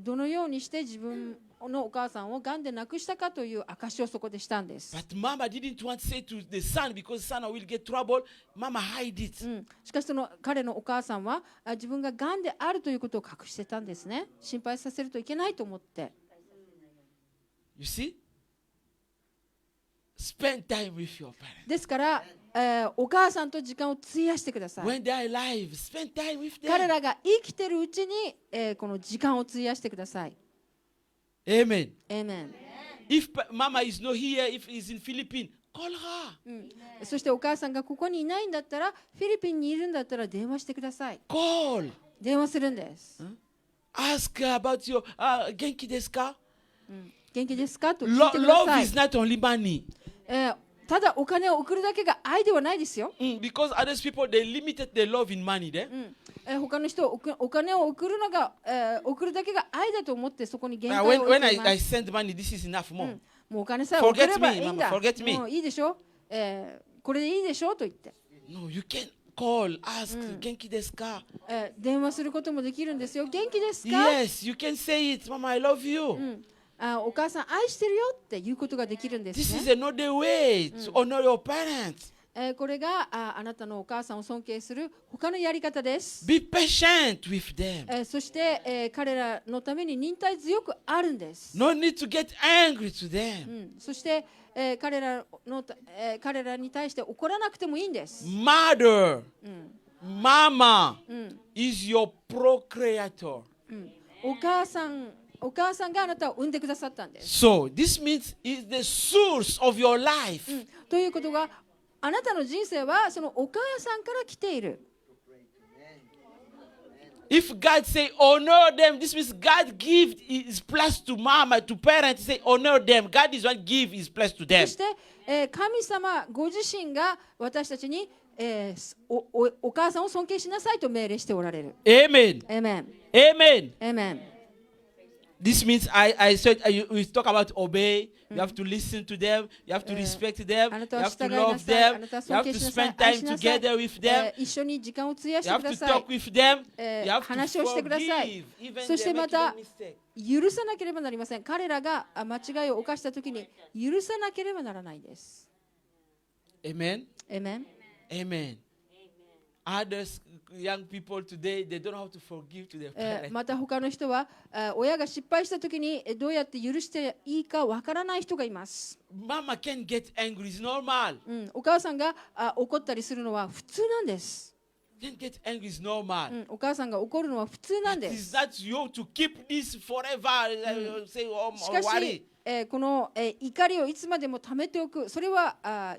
どのようにして自分のお母さんをがんで亡くしたかという証しをそこでしたんです。 But mama didn't want to say to the son because son will get trouble. Mama hide it. しかしその彼のお母さんは自分ががんであるということを隠してたんですね。心配させるといけないと思って。 You see? Spend time with your parents. ですから、お母さんと時間を費やしてください。 When they are alive, spend time with 彼 them. らが生きてるうちに、この時間を費やしてください。 Amen. エーメン。 If mama is not here, if he's in Philippines, call her. そしてお母さんがここにいないんだったら、フィリピンにいるんだったら電話してください。 Call. 電話するんです。 Ask her about your genki desu ka? 元気ですかと聞いてくだ Love さい is。not only money. ただお金を送るだけが愛ではないですよ。 Because others people they limited their love in money there. 他の人お金を送るのが、送るだけが愛だと思ってそこに限界を When 置いてい I ます。 send money, this is enough more. もうお金さえ送ればいいん Forget me, だ。 Mama, forget me. もういいでしょ、これでいいでしょと言って、No, you can call, ask, genki desu ka? 電話することもできるんですよ。元気ですか、 Yes, you can say it, Mama, I love you. お母さん愛してるよっていうことができるんです This ね。 is another way to honor your parents. これがあなたのお母さんを尊敬する他のやり方です。 Be patient with them. そして、彼らのために忍耐強くあるんです。 No need to get angry to them. そして、彼らに対して怒らなくてもいいんです。 Mother, Mama is your procreator. お母さんがあなたを産んでくださったんです。 So this means is the source of your life. ということがあなたの人生はそのお母さんから来ている。 If God say honor them, this means God give his place to mama, to parents. Say honor them. God is what give his place to そ them. して、神様ご自身が私たちに、お母さんを尊敬しなさいと命令しておられる。 Amen. エメン。 Amen. エメン。 This means I said we talk about obey. You have to listen to them. You have to respect them. あな You たは have to 従いな love さい。あ them. なたは You 尊 have 敬 to しなさい。 spend 愛 time しなさい。 together with them. 一緒に時間を費やし You て have くだ to さい talk。with them. えー You have to 話をしてください。 forgive even そして they ま make た a mistake. 許さなければなりません。彼らが間違いを犯したときに許さなければならないです。 Amen. エメン。 Amen. Others, young people today, they don't know how to forgive to their parents. また他の人は親が失敗したときにどうやって許していいかわからない人がいます。 Mama can get angry. It's normal. お母さんが怒ったりするのは普通なんです。 Can get angry. It's normal. お母さんが怒るのは普通なんで It's す。 not you to keep this forever. Say, oh, しか worry. し、この、怒りをいつまでも貯めておく、それは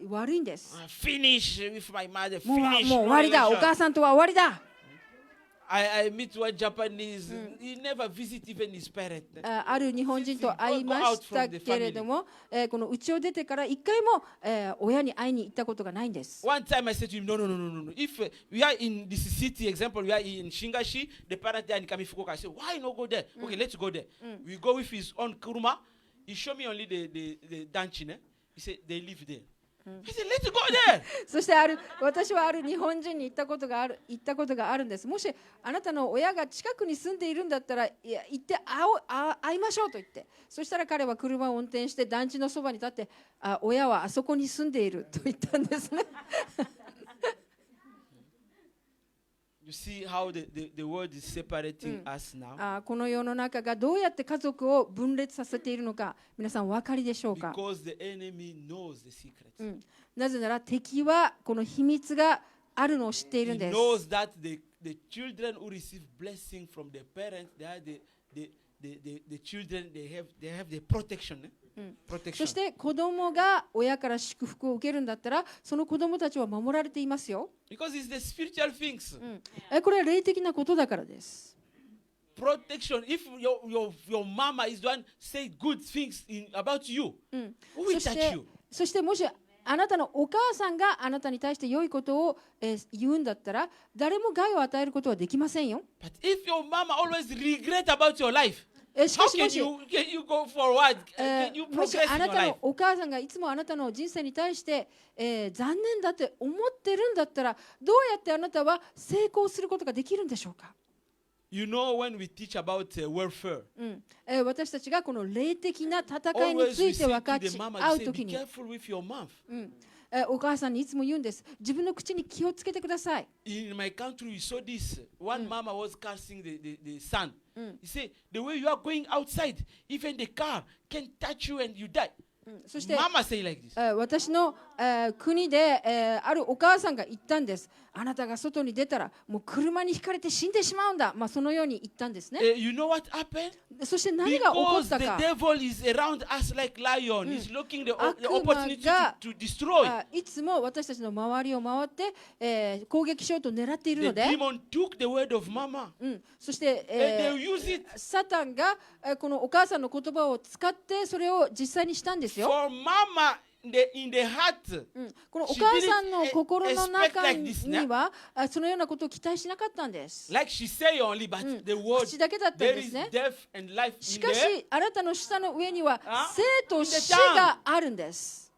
悪いんです Finish with my mother. もう Finish. もう終わりだ、お relation. 母さんとは終わりだ。 I meet one Japanese. He never visit even his parents. ある日本人と会いましたけれども、この家を出てから一回も、親に会いに行ったことがないんです。 One time I said to him, no. If we are in this city, example, we are in Shingashi, the parents there in Kamifukuoka. I said, why not go there? Okay, let's go there. We go with his own kuruma. He showed me only the dancing. He said, they live there. I said, let's go there. そして私はある日本人に行ったことがあるんです。もしあなたの親が近くに住んでいるんだったら、いや行って会いましょうと言って、そしたら彼は車を運転して団地のそばに立って、親はあそこに住んでいると言ったんですね。You see how the world is separating us now? この世の中がどうやって家族を分裂させているのか、皆さんお分かりでしょうか。 Because the enemy knows the secret. なぜなら敵はこの秘密があるのを知っている He んです。 knows that the children who receive blessing from their parents, they are the children, they have the protection. そして子供が親から祝福を受けるんだったら、その子供たちは守られていますよ。 Because it's the spiritual things. これは霊的なことだからです。 Protection. If your mama is the one say good things about you, who will そし touch て you? そしてもしあなたのお母さんがあなたに対して良いことを、言うんだったら、誰も害を与えることはできませんよ。But if your mama always regret about your life, し how かし can もし、 you go forward? Can you もし progress あ in な your た life? のお母さんがいつもあなたの人生に対して、残念だって思ってるんだったら、どうやってあなたは成功することができるんでしょうか。You know, when we teach about warfare, 私たちがこの霊的な戦いに always つ we いて say 分か to the ち mama, 合 you う say, とき be に、 careful with your mouth. お母さんにいつも言うんです。自分の口に気をつけてください。In my country, we saw this. One mama was cursing the son. He said, the way you are going outside, even the car can touch you and you die. そして、 Mama say like this. 私の、国で、あるお母さんが言ったんです。あなたが外に出たらもう車にひかれて死んでしまうんだ。そのように言ったんですね。 You know what happened? そして何が起こっ Because た the か。 devil is around us like lion. He's looking the 悪魔 opportunity が to destroy. いつも私たちの周りを回って、攻撃しようと狙っている The ので、 demon took the word of mama. そして、 And they use it サタンが、このお母さんの言葉を使ってそれを実際にしたんですよ。 for mama in the heart. このお母さんの She didn't 心の expect 中 like this, には、そのようなことを期待しなかったんです。 Like she say only, but the word 口だけだったん there で is すね。 death and life し in か there. し、あなたの舌の上にはあ生と死があるんです。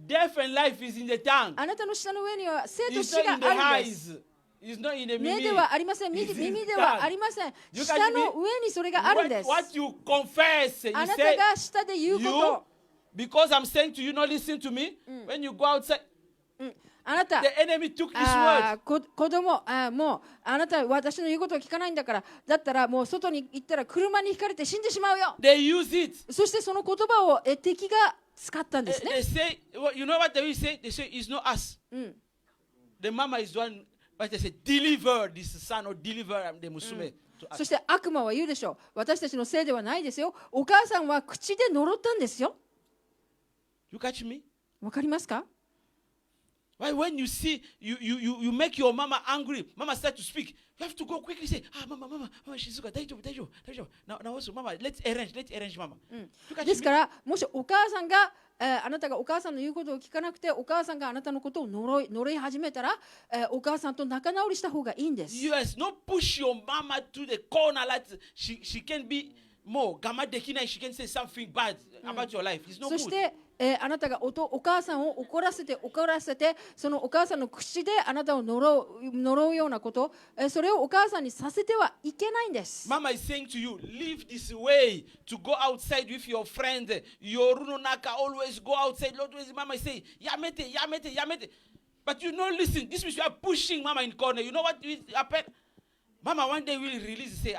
Death and life is in the tongue. あなたの舌の上には生と It's 死 not が in the あるんです。 eyes. It's not in the 目 耳. ではありません。 It's in 耳 the ではあ tongue. りません。 You 舌 can の上にそれがあるんです What you confess, you あなた say, が舌で言うこ you, と、 because I'm saying to you, not listen to me. When you go outside, あなた the enemy took this 子供もうあなたは私の言うことを聞かないんだから、だったらもう外に行ったら車にひかれて死んでしまうよ。 word. They use it. そしてその言葉を敵が使ったんですね。 They say, you know what they will say? They say, it's not us. うん The mama is the one, but they say, deliver this son or deliver the musume. To us. そして悪魔は言うでしょう。私たちのせいではないですよ。お母さんは口で呪ったんですよ。 You catch me? わかりますか？ Why when you see you make your mama angry, mama start to speak, you have to go quickly say, mama, Shizuka, daijoubu. Now also, mama, let's arrange, mama. You catch です me? からもしお母さんが、あなたがお母さんの言うことを聞かなくて、お母さんがあなたのことを呪い始めたら、お母さんと仲直りした方がいいんです。 Yes, not push your mama to the corner like she can be more gamma dekina, she can say something bad about your life. It's not そし good. て、あなたがお母さんを怒らせてそのお母さんの口であなたを呪うようなこと、それをお母さんにさせてはいけないんです。 Mama is saying to you, leave this way to go outside with your friend. Your runonaka always go outside. Always, mama is saying, yamete. But you don't listen. This means you are pushing mama in corner. You know what will happen? Mama one day will release, say,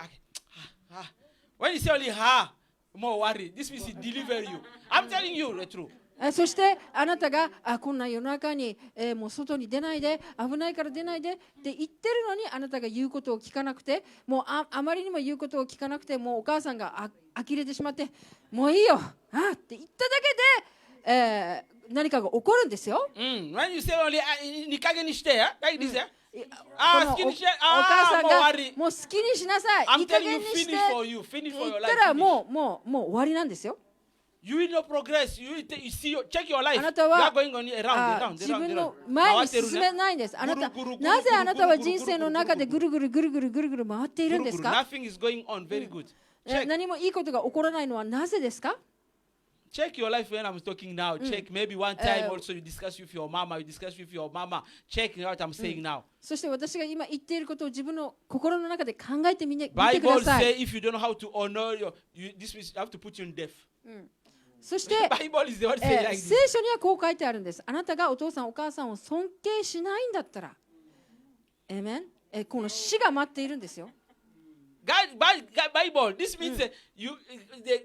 when you say only more worry. This means he deliver you. I'm telling you the truth. そしてあなたがこんな夜中に、もう外に出ないで、危ないから出ないでって言ってるのに、あなたが言うことを聞かなくて、もうあまりにも言うことを聞かなくて、もうお母さんが呆れてしまって、もういいよって言っただけで、何かが起こるんですよ。 When you say only nikage ni shite, like this, このお母さんがもう好きにしなさい、い I'm い加 telling 減 you, にして finish for you, って言 finish for っ your た life. ら finish. もう終わりなんですよ。 You will not progress. You see, check your life. あなた You は are going on around. 自分の前に進めないんです。なぜあなたは人生の中でぐるぐる回っているんですか？ Nothing is going on. Very good. 何もいいことが起こらないのはなぜですか？ Check your life when I'm talking now. Check maybe one time also you discuss with your mama. Check what I'm saying now. そして私が今言っていることを自分の心の中で考えてみてくだ Bible さ say い。 if you don't know how to honor this means you have to put you in death. そして、 Bible is the one say like 聖 this. 書にはこう書いてあるんです。あなたがお父さんお母さんを尊敬しないんだったら、この死が待っているんですよ。 Bible. This means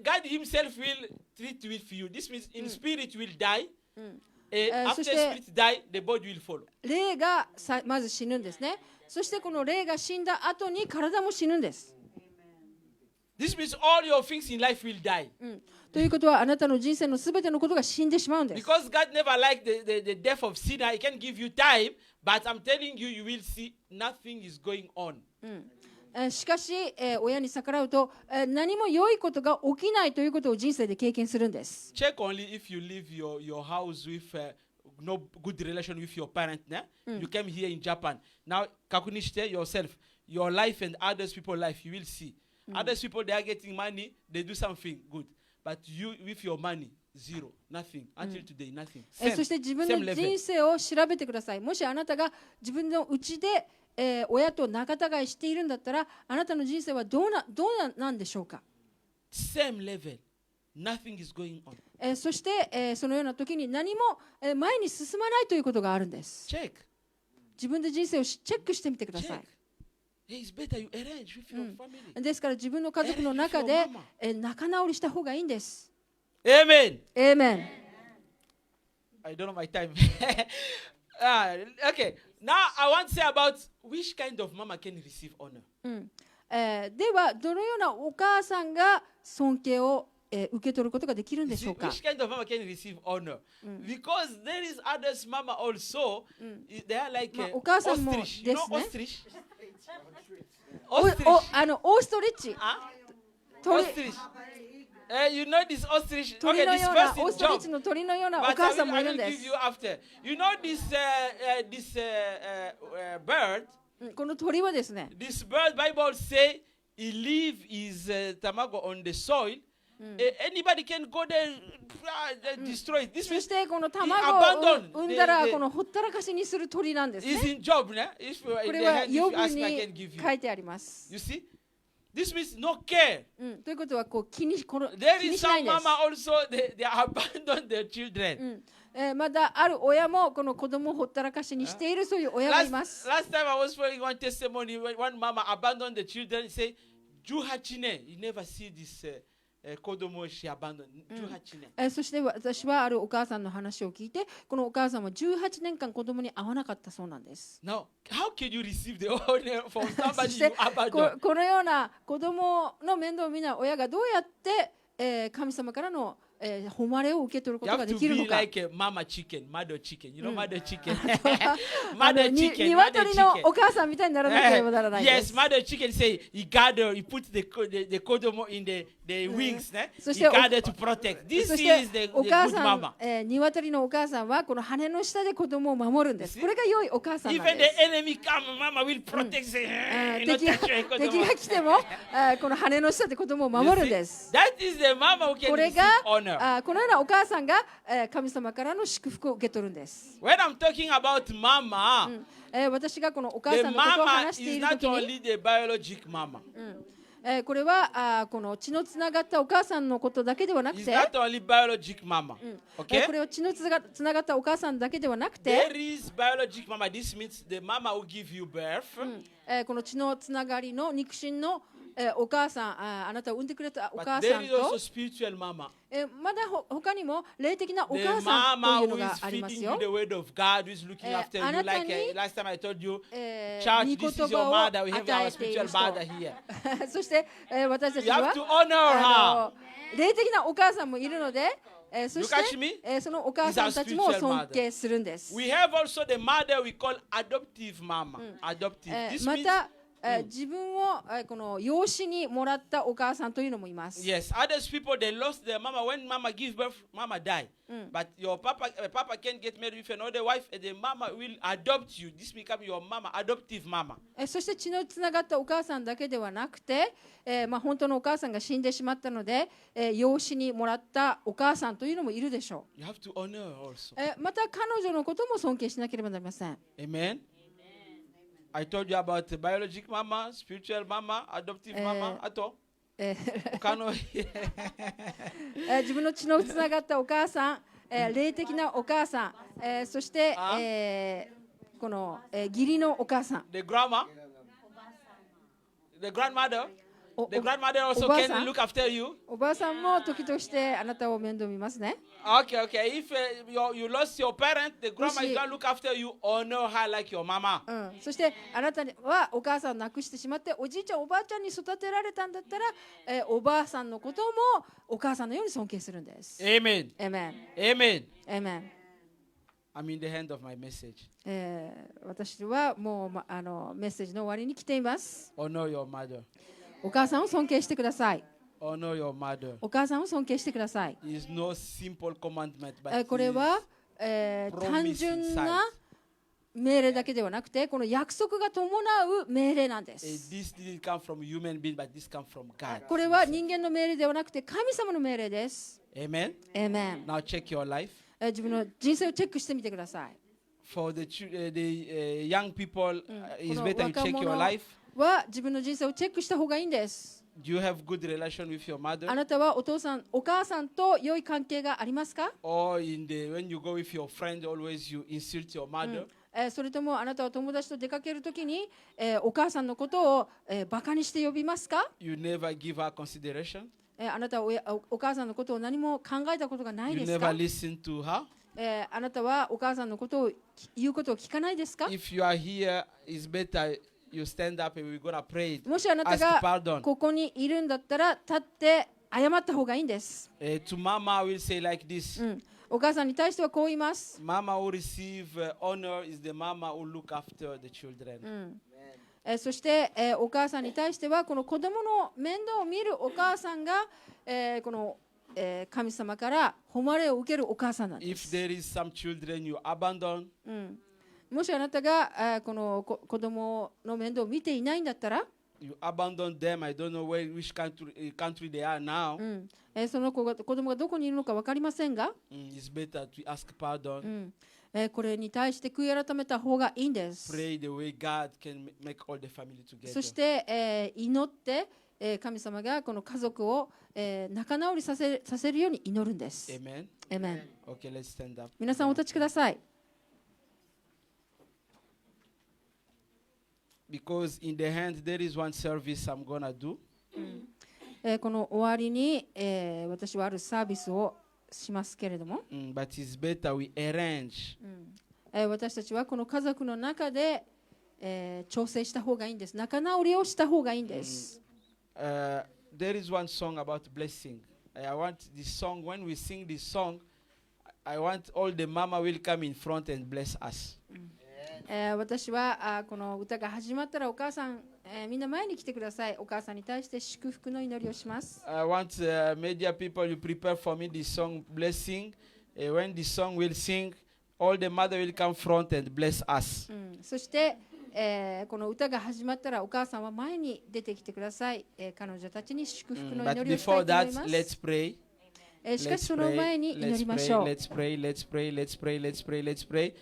God Himself will treat with you. This means in spirit will die. After spirit die, the body will follow. 霊がまず死ぬんですね。そしてこの霊が死んだ後に体も死ぬんです。 This means all your things in life will die. ということはあなたの人生のすべてのことが死んでしまうんです。 Because God never liked the death of sinner, He can give you time, but I'm telling you, you will see nothing is going on. しかし、親に逆らうと、何も良いことが起きないということを人生で経験するんです。 Check only if you leave your house with no good relation with your parent, né? You came here in Japan. Now, kakunishite yourself, your life and others people's life, you will see. Others people, they are getting money, they do something good. But you, with your money, zero, nothing. Until today, nothing. そして自分 same の level. 人生を調べてください。もしあなたが自分のうちで、親と仲違いしているんだったら、あなたの人生はどうなんでしょうか。 Same level. Nothing is going on. そして、そのような時に何も、前に進まないということがあるんです。 Check. 自分で人生をチェックしてみてくださ Check. い。 It's better you arrange with your family. ですから自分の家族の中で、仲直りした方がいいんです。 Amen. エーメン。 I don't know my time. Okay. Now I want to say about which kind of mama can receive honor. ではどのようなお母さんが尊敬を、受け取ることができるん You でし see, ょうか。 which kind of mama can receive honor? Because there is others mama also. They are like まあ、お母さんも ostrich. で You know すね。 ostrich? オ Ostrich. ーストリッチ、 Huh? 鳥 Ostrich. You know this ostrich? 鳥 Okay, の this ような first オー is ストリッ job. チの鳥のようなお But 母 I さん will, も I いるん will で give す you。after. You know this bird? この鳥はですね、 This bird, Bible say, he leave his tamago on the soil. Anybody can go there, destroy it. This そ means してこの he 卵を abandoned. 産んだら The- このほったらかしにする鳥なんですね。 It's in Job, né? If you are こ in れ the は hand, if ヨ you ブ ask me, I に can give 書 you. いてあります。 You see? This means no care. ということはこう気にし There 気に is しない some んです mama。also, they abandon their children. またある親もこの子供をほったらかしにしているそういう親がいま Last す。 time I was following one testimony, one mama abandoned the children. Say, Juhachine, you never see this kodomo she abandoned. Juhachine. そして私はあるお母さんの話を聞いて、このお母さんは18年間子供に会わなかったそうなんです。 Now, how can you receive the honor from そ somebody し you て abandoned? このような子供の面倒を見ない親がどうやって、神様からの、誉れを受け取るこ You とが have で to きるの be か。 like a mama chicken, mother chicken. You know mother chicken? 鶏 mother chicken, のお母さんみたいにならなければならないで Yes, す。 mother chicken say he gather, he put the kodomo in the wings, ne? そし He て gather to protect. This そし is て the お母 good さん、 mama. 鶏のお母さんはこの羽の下で子供を守るんです。これが良いお母さんなん Even で the す。 enemy come, mama will protect. Say, 敵 not が touch your 敵 kodomo. が来てもこの羽の下で子供を You 守るん see? です。 That is the mama who can これ receive が honor. このようなお母さんが神様からの祝福を受け取るんです。 When I'm talking about mama, 私がこのお母 the さんのことを mama 話してい is る not ときに、 only the biologic mama. これはこの血のつながったお母さんのことだけではなく It's て、 not only biologic mama. こ Okay? れは血のつながったお母さんだけではなくて、 There is biologic mama. This means the mama who give you birth. この血のつながりの肉親のお母さん、あなたを産んでくれたお But 母 there さん is also と、 spiritual mama. まだ他にも霊的なお The 母さんと mama いうの who が is あります feeding よ you。the word of God, who is looking after you. あなた Like に last time I told you, 御 church, 言 this is your 葉を mother. We have 与 our えている spiritual 人 mother here. そして私たち You は have to honor her. 霊的なお母さんもいるので、そ You し catch me? てそのお母さんたちも尊敬するんです。 We have also the mother we call adoptive mama. Adoptive. This ま means た自分をこの養子にもらったお母さんというのもいます。 yes, others people they lost their mama when mama gives birth, mama die. But your papa can get married with another wife, and the mama will adopt you. This become your mama, adoptive mama. そして血のつながったお母さんだけではなくて、本当のお母さんが死んでしまったので、養子にもらったお母さんというのもいるでしょ You have to honor her also. う。また彼女のことも尊敬しなければなりません。 Amen. I told you about the biologic mama, spiritual mama, adoptive mama. Ato. 他の自分の血のつながったお母さん、霊的なお母さん、そして、この、義理のお母さん、 the grandma, the grandmother, お the grandmother also おばあ can さん look after you. おばあさんも時としてあなたを面倒見ますね。 Okay, okay. If you lost your parent, the grandma もし is gonna look after you. Honor her like your mama. そしてあなたはお母さんを亡くしてしまっておじいちゃんおばあちゃんに育てられたんだったら、おばあさんのこともお母さんのように尊敬するんです。 Amen. エメン Amen. エメン。 I'm in the hand of my message. 私はもう、メッセージの終わりに来ています。 Honor your mother. お母さんを尊敬してください。 Honor your mother. お母さんを尊敬してください。 It's no simple commandment, but これは単 promise 純 inside. な命令だけではなくて、この約束が伴う命令なんで Eh, す。 This didn't come from human being, but this comes from God. これは人間の命令ではなくて神様の命令です。 Amen. エーメン。 Now check your life. 自分の人生をチェックしてみてください。 For the young people, it's この better you 若 check 者 your life. は自分の人生をチェックした方がいいんです。 Do you have good relation with your mother? あなたはお父さん、お母さんと良い関係がありますか？ Or when you go with your friend, always you insult your mother? それともあなたは友達と出かけるときに、お母さんのことを、バカにして呼びますか？ You never give her consideration? あなたはお母さんのことを何も考えたことがない You です never か？ listen to her? あなたはお母さんのことを言うことを聞かないですか？ If you are here, it's better you stand up and we're going to pray. もしあなた Ask が pardon. ここにいるんだったら立って謝った方がいいんです。 To Mama, I will say like this. お母さんに対してはこう言います。 Mama who receive honor is the mama who look after the children. そして、お母さんに対してはこの子供の面倒を見るお母さんが、この、神様から誉れを受けるお母さんなんで If す。 there is some children you abandon, もしあなたが、この子供の面倒を見ていないんだったら、 you abandon them. I don't know which country they are now. その子供がどこにいるのか分かりませんが、 It's better to ask pardon. これに対して悔い改めた方がいいんです。 Pray the way God can make all the family together. そして、祈って、神様がこの家族を、仲直りさせるように祈るんです。 Amen. アーメン。 Okay, let's stand up. 皆さんお立ちください。Because in the hand there is one service I'm gonna do. この終わりに、私はあるサービスをしますけれども、 But it's better we arrange. 私たちはこの家族の中で、調整した方がいいんです。仲直りをした方がいいんです。There is one song about blessing. I want this song. When we sing this song, I want all the mama will come in front and bless us. 私はこの歌が始まったらお母さん、みんな前に来てください。お母さんに対して祝福の祈りをします。 I want media people you prepare for me this song blessing. When this song will sing, all the mother will come front and bless us. そして、この歌が始まったらお母さんは前に出てきてください。彼女たちに祝福の But 祈りをしたい before と思い that, ます。 let's pray. しかし Let's その前 pray. に祈 Let's りま pray. しょう。 Let's pray. Let's pray. Let's pray. Let's pray. Let's pray. Let's pray.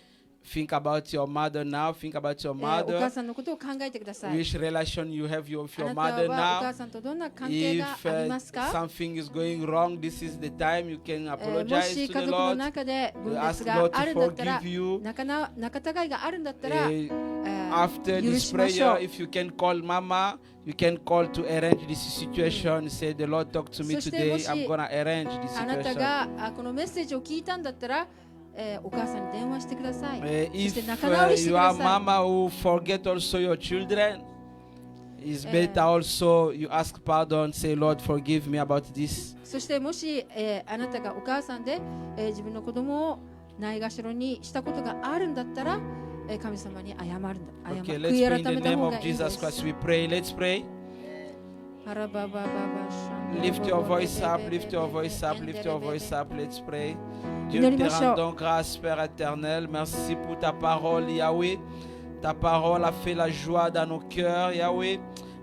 Think about your mother now. Think about your お母 mother. さんのことを考えてください。 Which relation you have with あ your なた mother はお母 now? さんとどんな関係が If ありますか？ something is going wrong, this is the time you can も apologize し to 家 the 族の Lord. 中で分 Ask 裂が Lord あ to るんだったら forgive you. 仲違いがあるんだったら、 After 許 this しましょ prayer, う。 if you can call Mama, you can call to arrange this situation. Say, the Lord talk to me そして today. もし I'm gonna arrange this あなた situation. がこのメッセージを聞いたんだったら、お母さんに電話してください。そ If して仲直りして you くだ are さい。 Mama who forget also your children, it's better also you ask pardon. Say, Lord, forgive me about this. そしてもし、あなたがお母さんで、自分の子供をないがしろにしたことがあるんだったら、神様に謝るんだ。Okay, 悔 let's い pray 改 in め the た name 方が of いいんで Jesus す。 Christ. We pray. Let's pray. Lift your voice up, lift your voice up, lift your voice up. Let's pray. Dieu, nous te rendons grâce, Père éternel. Merci pour ta parole, Yahweh. Ta parole a fait la joie dans nos cœurs, Yahweh.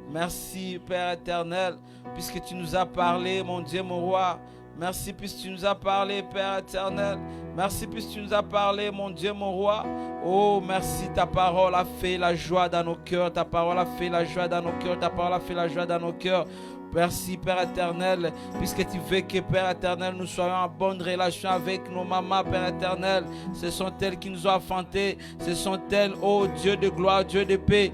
Merci, Père éternel, puisque tu nous as parlé, mon Dieu, mon roi. Merci puisque tu nous as parlé, Père éternel. Merci puisque tu nous as parlé, mon Dieu, mon roi. Oh, merci, ta parole a fait la joie dans nos cœurs. Ta parole a fait la joie dans nos cœurs. Ta parole a fait la joie dans nos cœurs. Merci, Père éternel, puisque tu veux que, Père éternel, nous soyons en bonne relation avec nos mamans, Père éternel. Ce sont elles qui nous ont enfantés. Ce sont elles, oh Dieu de gloire, Dieu de paix,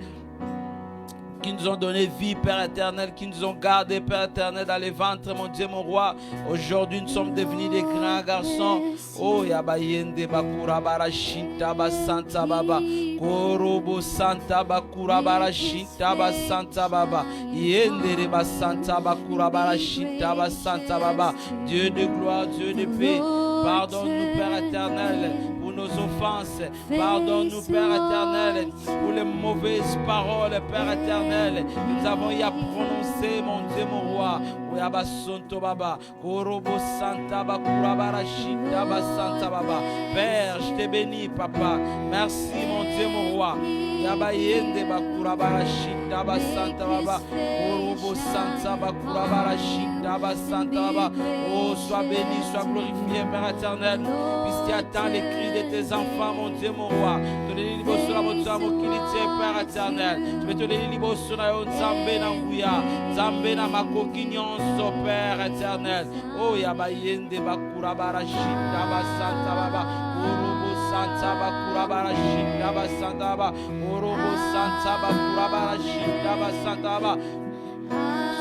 qui nous ont donné vie, Père éternel, qui nous ont gardé, Père éternel, dans les ventres, mon Dieu, mon roi. Aujourd'hui, nous sommes devenus des grands garçons. Oh, Yabayende Bakura Barashinta Basanta Baba. Korobo Santa Bakura Barashinta Basanta Baba. Yende Basanta Bakura Barashinta Basanta Baba. Dieu de gloire, Dieu de paix. Pardonne-nous, Père éternel, pour nos offenses. Pardonne-nous, Père éternel, pour les mauvaises paroles, Père éternel. Nous avons y à prononcer, mon Dieu, mon roi. Yabasonto Baba. Korobo Santa Bakura Barashita Basanta Baba. Père, je te bénis, Papa. Merci, mon Dieu, mon roi. Yabayende Bakura Barashita Basanta Baba. Korobo Santa Bakura Barashita Basanta Baba. Oh, sois béni, sois glorifié, Père éternel. Puisqu'il attend les cris de tes enfants, mon Dieu, mon roi. Te les libos sur la montagne, mon kilité, Père éternel. Je vais te les libos sur la haute Zambé Nanguya. Zambé na makokinyon, so Père éternel. Oh, Yabayende Bakura Barashita Basanta Baba. Orobo Santa Bakura Barashita Basanta Baba. Orobo Santa Bakura Barashita Basanta Baba.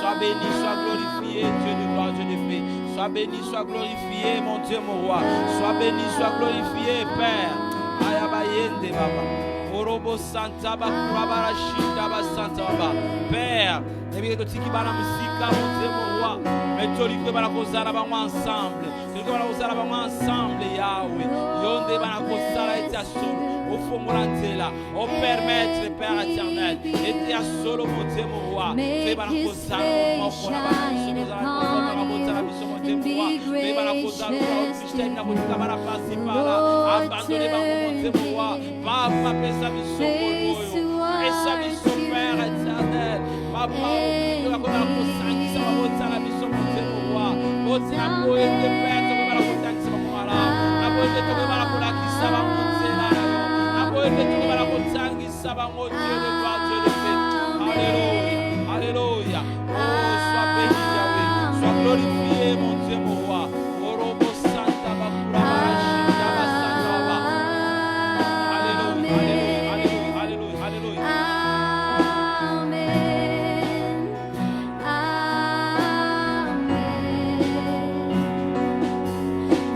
Sois béni, sois glorifié, Dieu de gloire, Dieu de paix. Sois béni, sois glorifié, mon Dieu, mon roi. Sois béni, sois glorifié, Père. Ayabayende Baba. Orobo Santa Bakura Barashita Basanta Baba. Père, et bien que tu qui va la musique, mon Dieu, mon roi. Mais tu lui que va la cause à la ensemble. Tu lui que va la cause à la ensemble, Yahweh. Yonde va la cause à la et solo. Au fond, là, au permettre, Père éternel, et à solo, mon Dieu, mon roi. Tu vas la cause à la cause à la mon Dieu, mon roi. Tu vas la cause à la Christiane, la cause à la place, par là. Abandonnez mon Dieu, mon roi. Papa, paix sa mission, paix sa mission, Père éternel. Papa, tu vas la cause à la mission, mon Dieu, mon roi. Mon Dieu, la cause de Père, tu vas la cause à la cause de tu vas la cause à qui ça va, mon Dieu, là. Alléluia, alléluia. Oh, sois béni, Yahweh. Sois glorifié, mon Dieu, mon roi. Orobo Santa Bakura Barashita Basanta Baba. Alléluia, alléluia, alléluia, alléluia.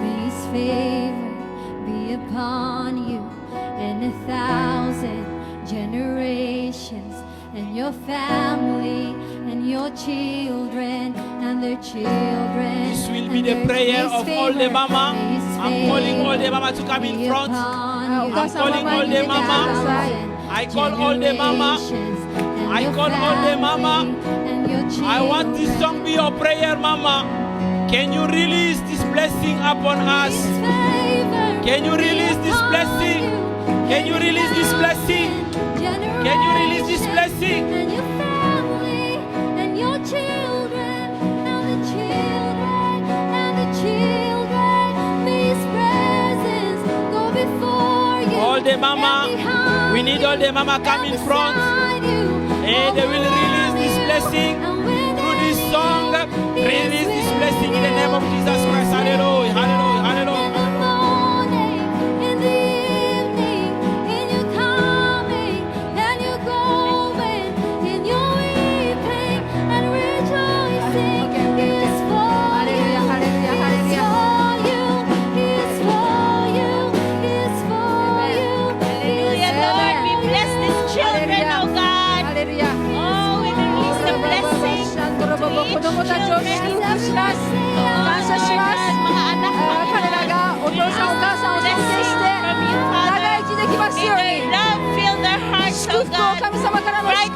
May His favor be upon you and 1,000 generations, and your family and your children and their children. This will be the prayer of all the mama. I'm calling all the mama to come in front. I'm calling all the mama. I call all the mama. I call all the mama. I want this song be your prayer, mama. Can you release this blessing upon us? Can you release this blessing? Can you release this blessing? Can you release this blessing? And your family and your children and the children and the children. May His presence go before you. All the mama, we need all the mama come in front. And they will release this blessing through this song. Release this blessing in the name of Jesus Christ. Hallelujah, hallelujah, hallelujah.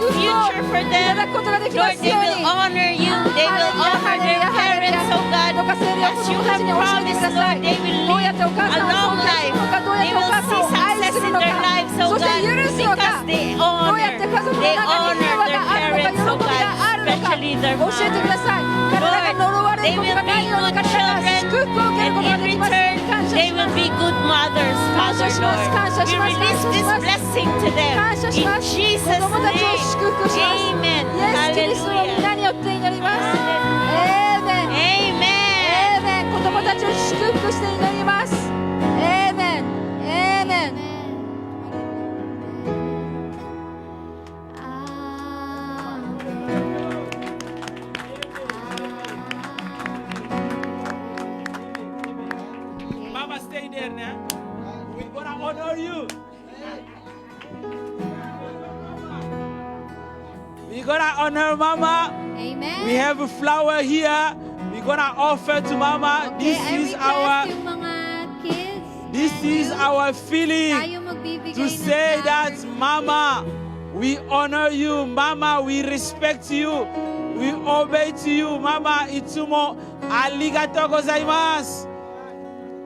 Future for them. Lord, they will honor you. They will honor their parents, oh God. As you have promised, Lord, they will live a long life. They will see success in their lives, oh God, because they honor their parents, oh God, especially their mom. Lord, they will be good children, and in return, they will be good mothers, Father, Lord. We release this blessing to them. In Jesus' name. Amen. Hallelujah. Amen. 子供たちを祝福して祈ります。エーメン。エーメン。Mama, stay there now. We're gonna honor you. We're gonna honor Mama. Amen. We have a flower here. We're gonna offer to Mama. Okay, I request yung mga kids. This is our feeling Tayo magbibigay to ng say flowers. that, Mama, we honor you. Mama, we respect you. We obey to you. Mama, itsumo arigatou gozaimasu.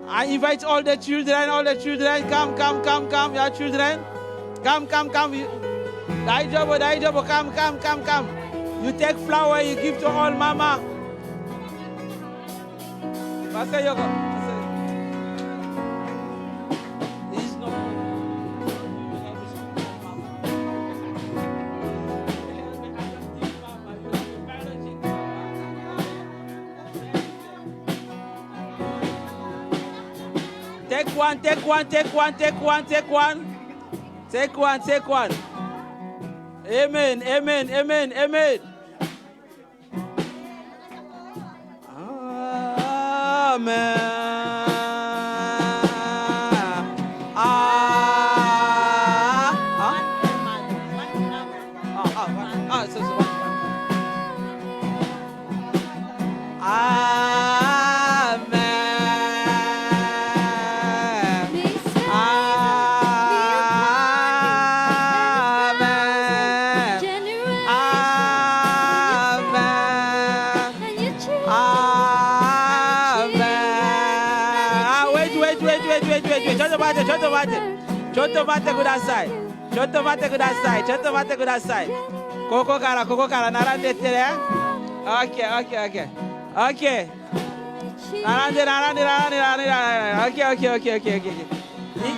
I invite all the children. Come, your children. Come. Daijobo, come. You take flower, you give to all mama. Pastor Yoko. He's no. Take one. Amen. Wait. ちょっと待ってください。ここから並んでってね。OK。並んで。OK。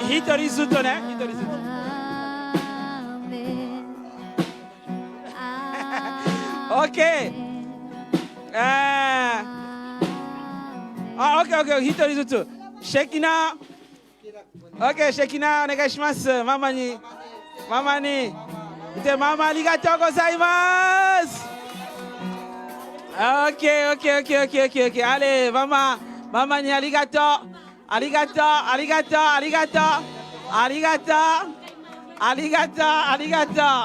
一人ずつね。OK。OK。一人ずつ。シェキナ。OK、シェキナお願いします。ママに。で、ママありがとうございます。OK。あれ、ママにありがとう。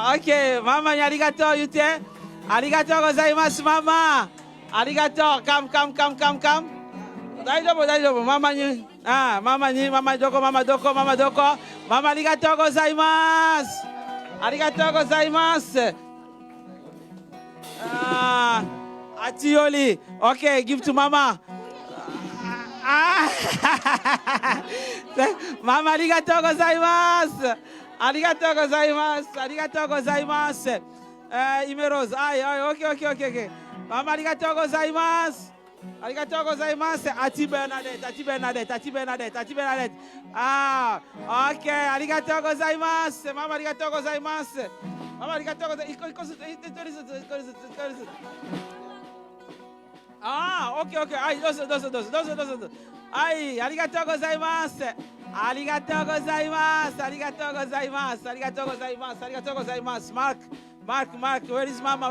OK、ママにありがとう言って。ありがとうございます、ママ。ありがとう。カム。大丈夫。ママに。ママどこママありがとうございます。あっちより OK give to ママママありがとうございますイメローズOK ママありがとうございますアチベナデット。OK ありがとうございます。ママありがとうございます。一個ずつ。OK はいどうぞ。はいありがとうございます。マーク Where is Mama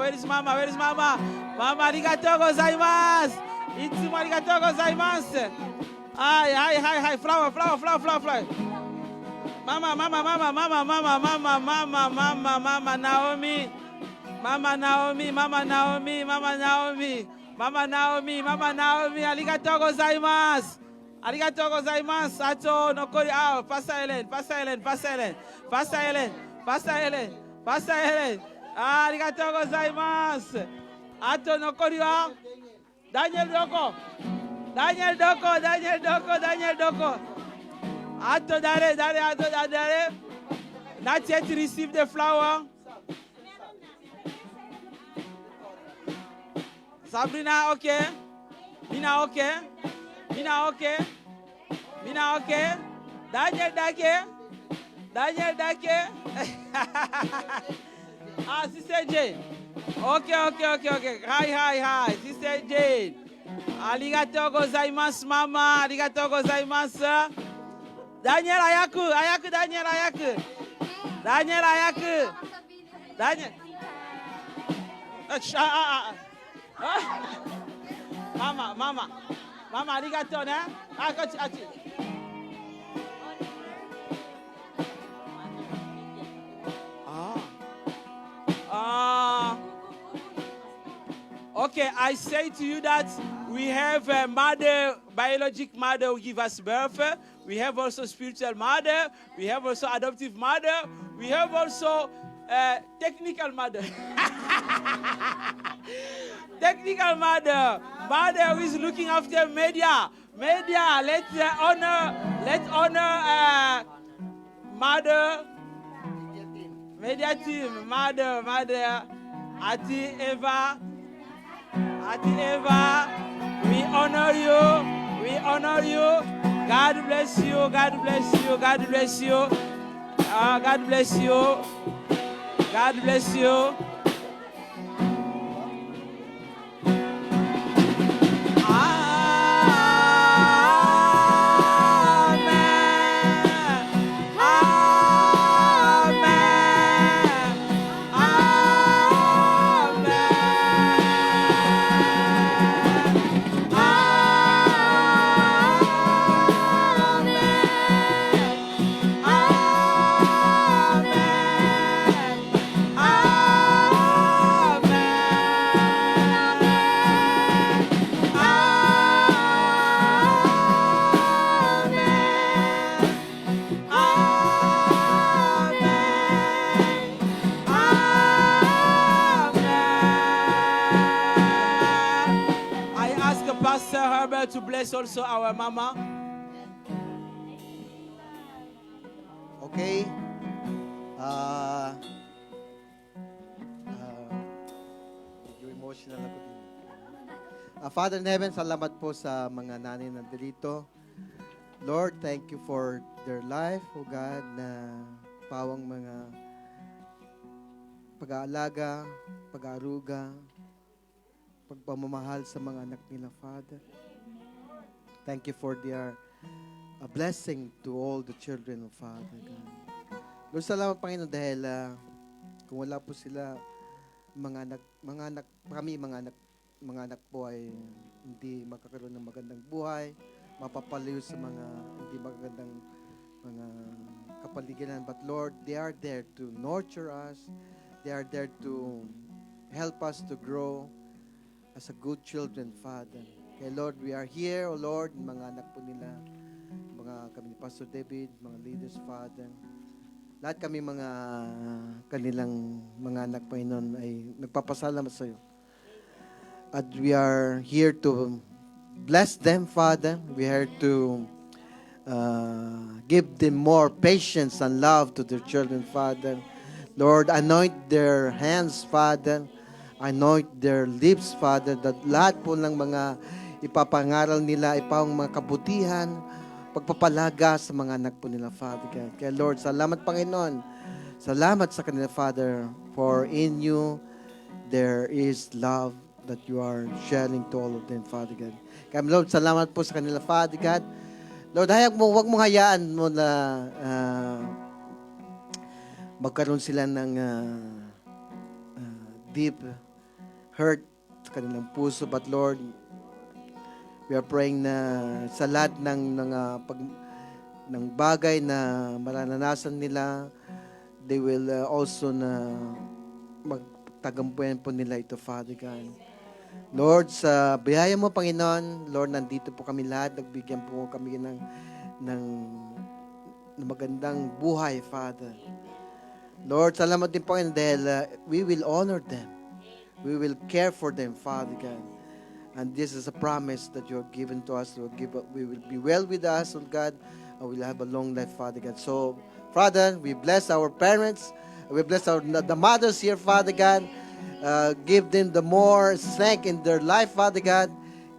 ママありがとうございます。いつもありがとうございます。はいフラワーママナオミありがとうございますあと残りパサエレンありがとうございますあと残りはダニエルどこあと誰 Not yet received the flower Sabrina okay Mina okay Daniel Dake Sister Jane Okay Hi Sister Jane ありがとうございますママありがとうございますダニエル早くママありがとうねこっちOkay, I say to you that we have a mother, biological mother who give us birth. We have also spiritual mother. We have also adoptive mother. We have also technical mother. Technical mother. Mother who is looking after media. Media, let's honor mother. Media team, mother, Auntie Eva, we honor you. God bless you. God bless you. God bless you. God bless you. God bless you. Pastor Herbert to bless also our mama. Okay. Medyo emotional ako din. Father in heaven, salamat po sa mga nanay na dito. Lord, thank you for their life, O God, na pawang mga pag-aalaga, pag-aaruga, pagpamamahal sa mga anak nila, Father. Thank you for their a blessing to all the children of Father God. Lord, salamat Panginoon dahil kung wala po sila, mga anak po ay hindi makakaroon ng magandang buhay, mapapalayo sa mga hindi magandang mga kapaligiran. But Lord, they are there to nurture us. They are there to help us to grow as a good children, Father. Kaya Lord, we are here, O Lord, mga anak po nila, mga kami ni Pastor David, mga leaders, Father. Lahat kami mga kanilang mga anak, Panginoon, ay nagpapasalamat sa iyo. At we are here to bless them, Father. We are here to give them more patience and love to their children, Father. Lord, anoint their hands, Father. Anoint their lips, Father, that lahat po ng mga ipapangaral nila, ipang mga kabutihan, pagpapalaga sa mga anak po nila, Father God. Kaya Lord, salamat Panginoon. Salamat sa kanila, Father, for in you there is love that you are sharing to all of them, Father God. Kaya Lord, salamat po sa kanila, Father God. Lord, huwag mong hayaan mo na magkaroon sila ng deep hurt sa kanilang puso. But Lord, we are praying na sa lahat ng bagay na maranasan nila, they will also na magtagampuyan po nila ito, Father God. Lord, sa biyaya mo, Panginoon, Lord, nandito po kami lahat, nagbigyan po kami ng magandang buhay, Father. Lord, salamat din, Panginoon, dahil we will honor them. We will care for them, Father God. And this is a promise that you have given to us. We will be well with us, oh God, and we'll have a long life, Father God. So, Father, we bless our parents. We bless the mothers here, Father God. Give them the more strength in their life, Father God.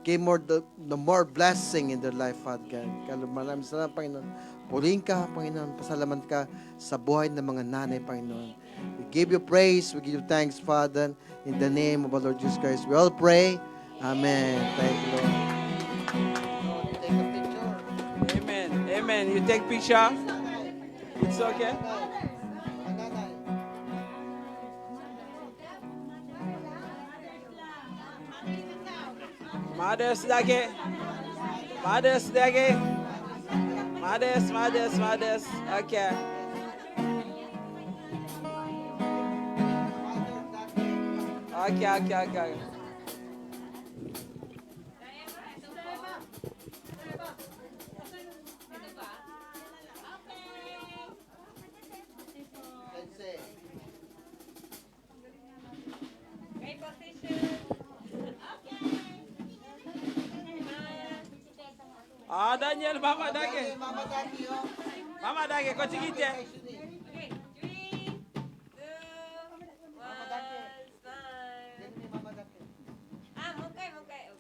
Give the more blessing in their life, Father God. Kaya maraming salamat, Panginoon. Purihin ka, Panginoon. Pasalamat ka sa buhay ng mga nanay, Panginoon. We give you praise. We give you thanks, Father. In the name of our Lord Jesus Christ, we all pray. Amen. Thank you, Lord. Take a picture. Amen. Amen. You take picture? It's okay? Mothers lagi. Mothers. Okay. Okay. Ah, Daniel, Mama Dage. Mama Dagi, oh. Mama Dage, kochikite. Okay, 3, 2, 1, start. Mama Dagi. Okay.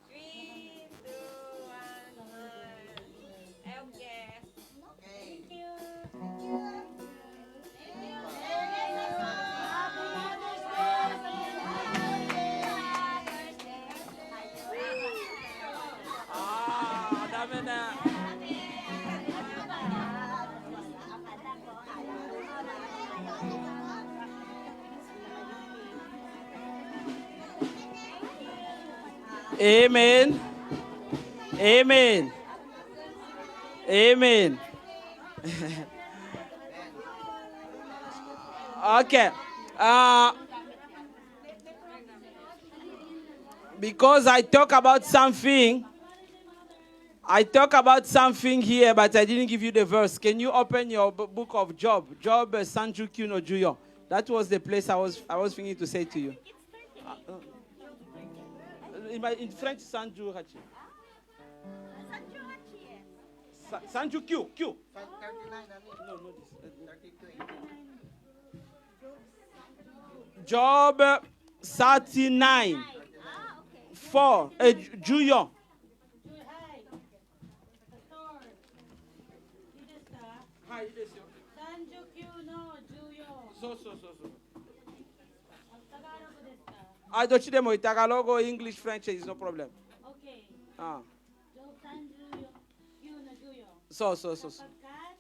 3, 2, 1, start. Okay. Thank you. Ah, dami na. Amen. Amen. Amen. Okay. Because I talk about something here, but I didn't give you the verse. Can you open your book of Job? Job Sanju no Juyo. That was the place I was thinking to say to you. In French, Sanju Hachi. Sanju Q. 39, No, Job 39. 4. Juyo. So. どっちでもいい。Tagalog or English, French is no problem. Okay. Ah. Job 30, yun na Juyo. So. Sapagkat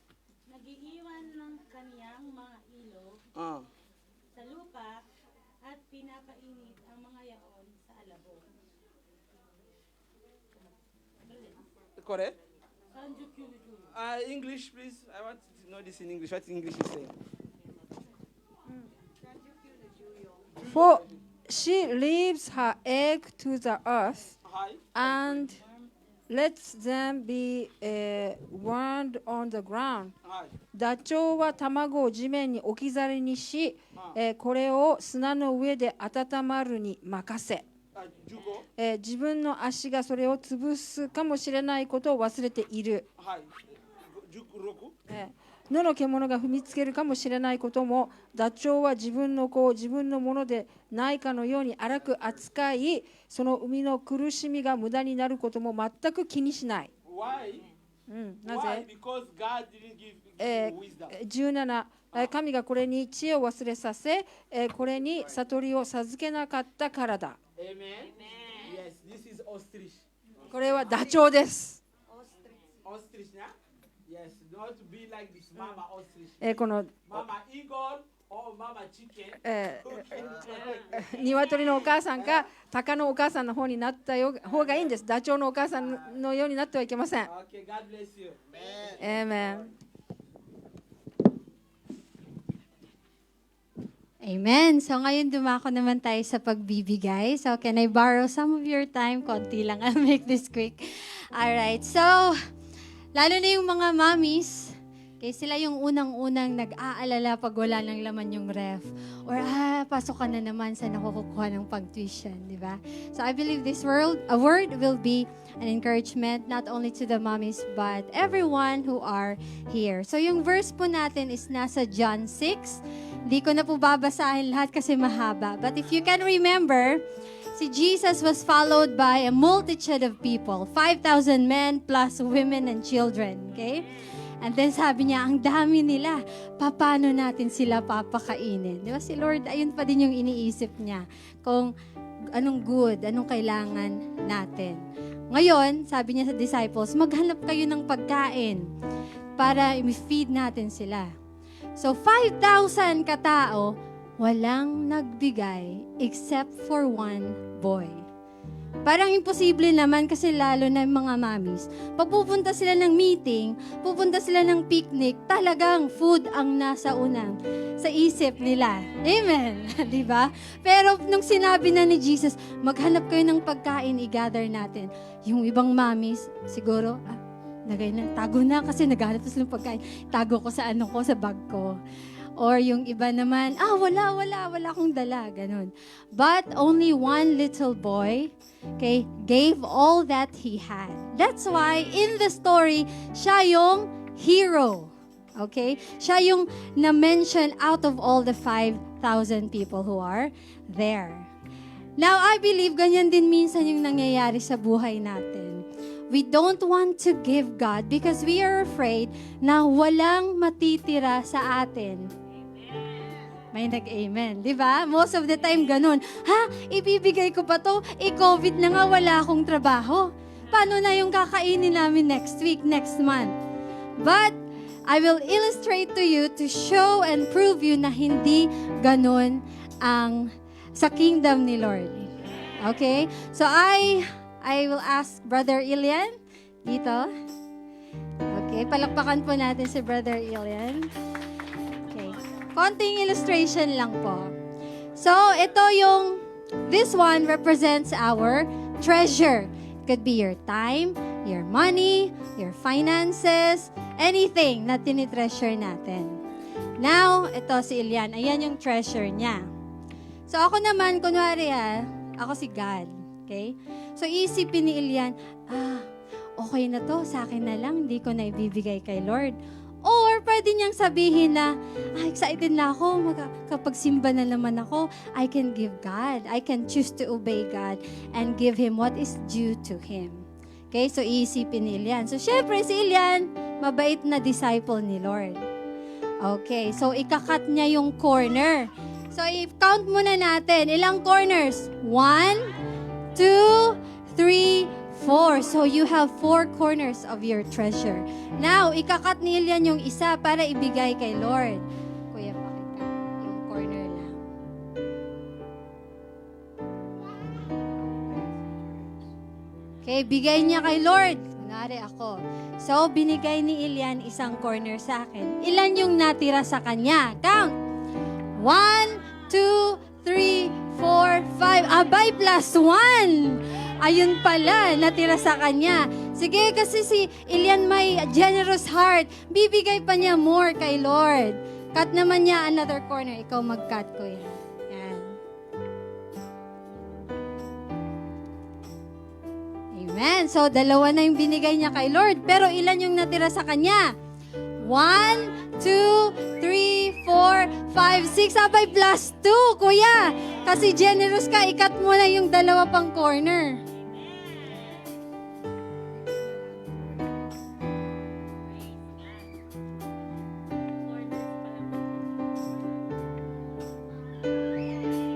nag-iiwan ng kaniyang mga ilog Ah. sa lupa at pinapainit ang mga yaon sa alabo. Correct? Sanjukyu na Juyo. English, please. I want to know this in English. What English is saying? For she leaves her egg to the earth Hi. and lets them be warmed on the ground. Hi. ダチョウは卵を地面に置き去りにし、これを砂の上で温まるに任せ、Jugo. 自分の足がそれを潰すかもしれないことを忘れている。 Hi. Jukuroku. 野の獣が踏みつけるかもしれないことも、ダチョウは自分の子を自分のものでないかのように荒く扱い、その生みの苦しみが無駄になることも全く気にしない。 Why? な Why? ぜ Because God didn't give you wisdom. 17、神がこれに知恵を忘れさせ、これに悟りを授けなかったからだ。 Amen. Yes, this is ostrich. これはダチョウです。 Ostrich, yeah? Yes, not to be like this mama ostrich. この Mama eagle or mama chicken. 鶏のお母さんか鷹のお母さんの方になった方がいいんです。ダチョウのお母さんのようになってはいけません。 Okay, God bless you. Amen. Amen. So ngayon dumako naman tayo sa pagbibigay. So can I borrow some of your time? Konti lang. I'll make this quick. Alright. So, lalo na yung mga mommies, kaya sila yung unang-unang nag-aalala pag wala ng laman yung ref. Or, pasok ka na naman sa nakukuha ng pag-tuition, di ba? So, I believe this word will be an encouragement not only to the mommies but everyone who are here. So, yung verse po natin is nasa John 6. Hindi ko na po babasahin lahat kasi mahaba. But if you can remember, si Jesus was followed by a multitude of people, 5,000 men plus women and children, okay? And then sabi niya, ang dami nila, paano natin sila papakainin? Di ba si Lord, ayun pa din yung iniisip niya, kung anong good, anong kailangan natin. Ngayon, sabi niya sa disciples, maghanap kayo ng pagkain para i-feed natin sila. So 5,000 katao, walang nagbigay except for one boy. Parang imposible naman kasi lalo na yung mga mommies. Pag pupunta sila ng meeting, pupunta sila ng picnic, talagang food ang nasa unang sa isip nila. Amen. Diba? Pero nung sinabi na ni Jesus, maghanap kayo ng pagkain, i-gather natin. Yung ibang mommies, siguro, tago na kasi naghanap sila ng pagkain. Tago ko sa sa bag ko. Or yung iba naman, wala akong dala, ganun. But only one little boy, okay, gave all that he had. That's why in the story, siya yung hero. Okay? Siya yung na-mention out of all the 5,000 people who are there. Now, I believe ganyan din minsan yung nangyayari sa buhay natin. We don't want to give God because we are afraid na walang matitira sa atin. May nag-amen, di ba? Most of the time ganun. Ibibigay ko pa to? COVID na nga, wala akong trabaho. Paano na yung kakainin namin next week, next month? But, I will illustrate to you to show and prove you na hindi ganun ang sa kingdom ni Lord. Okay? So, I will ask Brother Ilian dito. Okay, palakpakan po natin si Brother Ilian. Okay. Konting illustration lang po. So, this one represents our treasure. It could be your time, your money, your finances, anything na tinitreasure natin. Now, ito si Ilian. Ayan yung treasure niya. So, ako naman, kunwari ako si God. Okay? So, isipin ni Ilian, okay na to, sa akin na lang, hindi ko na ibibigay kay Lord. Or, pwede niyang sabihin na, excited na ako, kapag simba na naman ako, I can give God. I can choose to obey God and give Him what is due to Him. Okay, so iisipin ni Ilian. So, syempre, si Ilian, mabait na disciple ni Lord. Okay, so ikakat niya yung corner. So, i-count muna natin. Ilang corners? 1, 2, 3, 4. So, you have 4 corners of your treasure. Now, ikakat ni Ilian yung isa para ibigay kay Lord. Kuya, pakita. Yung corner lang. Okay, bigay niya kay Lord. Kunwari ako. So, binigay ni Ilian isang corner sa akin. Ilan yung natira sa kanya? Count. 1, 2, 3, 4, 5. Abay, plus 1. Ayun pala, natira sa kanya. Sige, kasi si Ilian may generous heart. Bibigay pa niya more kay Lord. Cut naman niya another corner. Ikaw mag-cut ko yan. Yan. Amen. So, 2 na yung binigay niya kay Lord. Pero ilan yung natira sa kanya? 1, 2, 3, 4, 5, 6. Abay, plus 2, kuya. Kasi generous ka, ikat mo na yung 2 pang corner.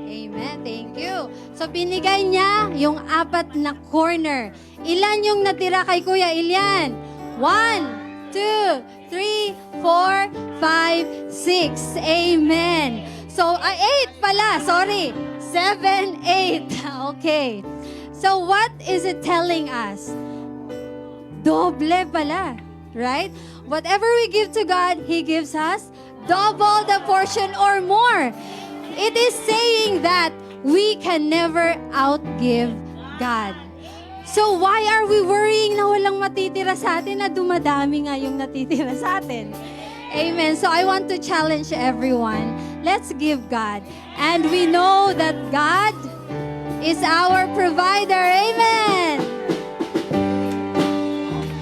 Amen. Thank you. So, binigay niya yung 4 na corner. Ilan yung natira kay Kuya Ilian? 1, 2, 3, 4, 5, 6. Amen. So, 8 pala. Sorry. 7, 8. Okay. So, what is it telling us? Doble pala. Right? Whatever we give to God, He gives us double the portion or more. It is saying that we can never outgive God. So why are we worrying na walang matitira sa atin na dumadami nga yung natitira sa atin? Amen. So I want to challenge everyone. Let's give God. And we know that God is our provider. Amen.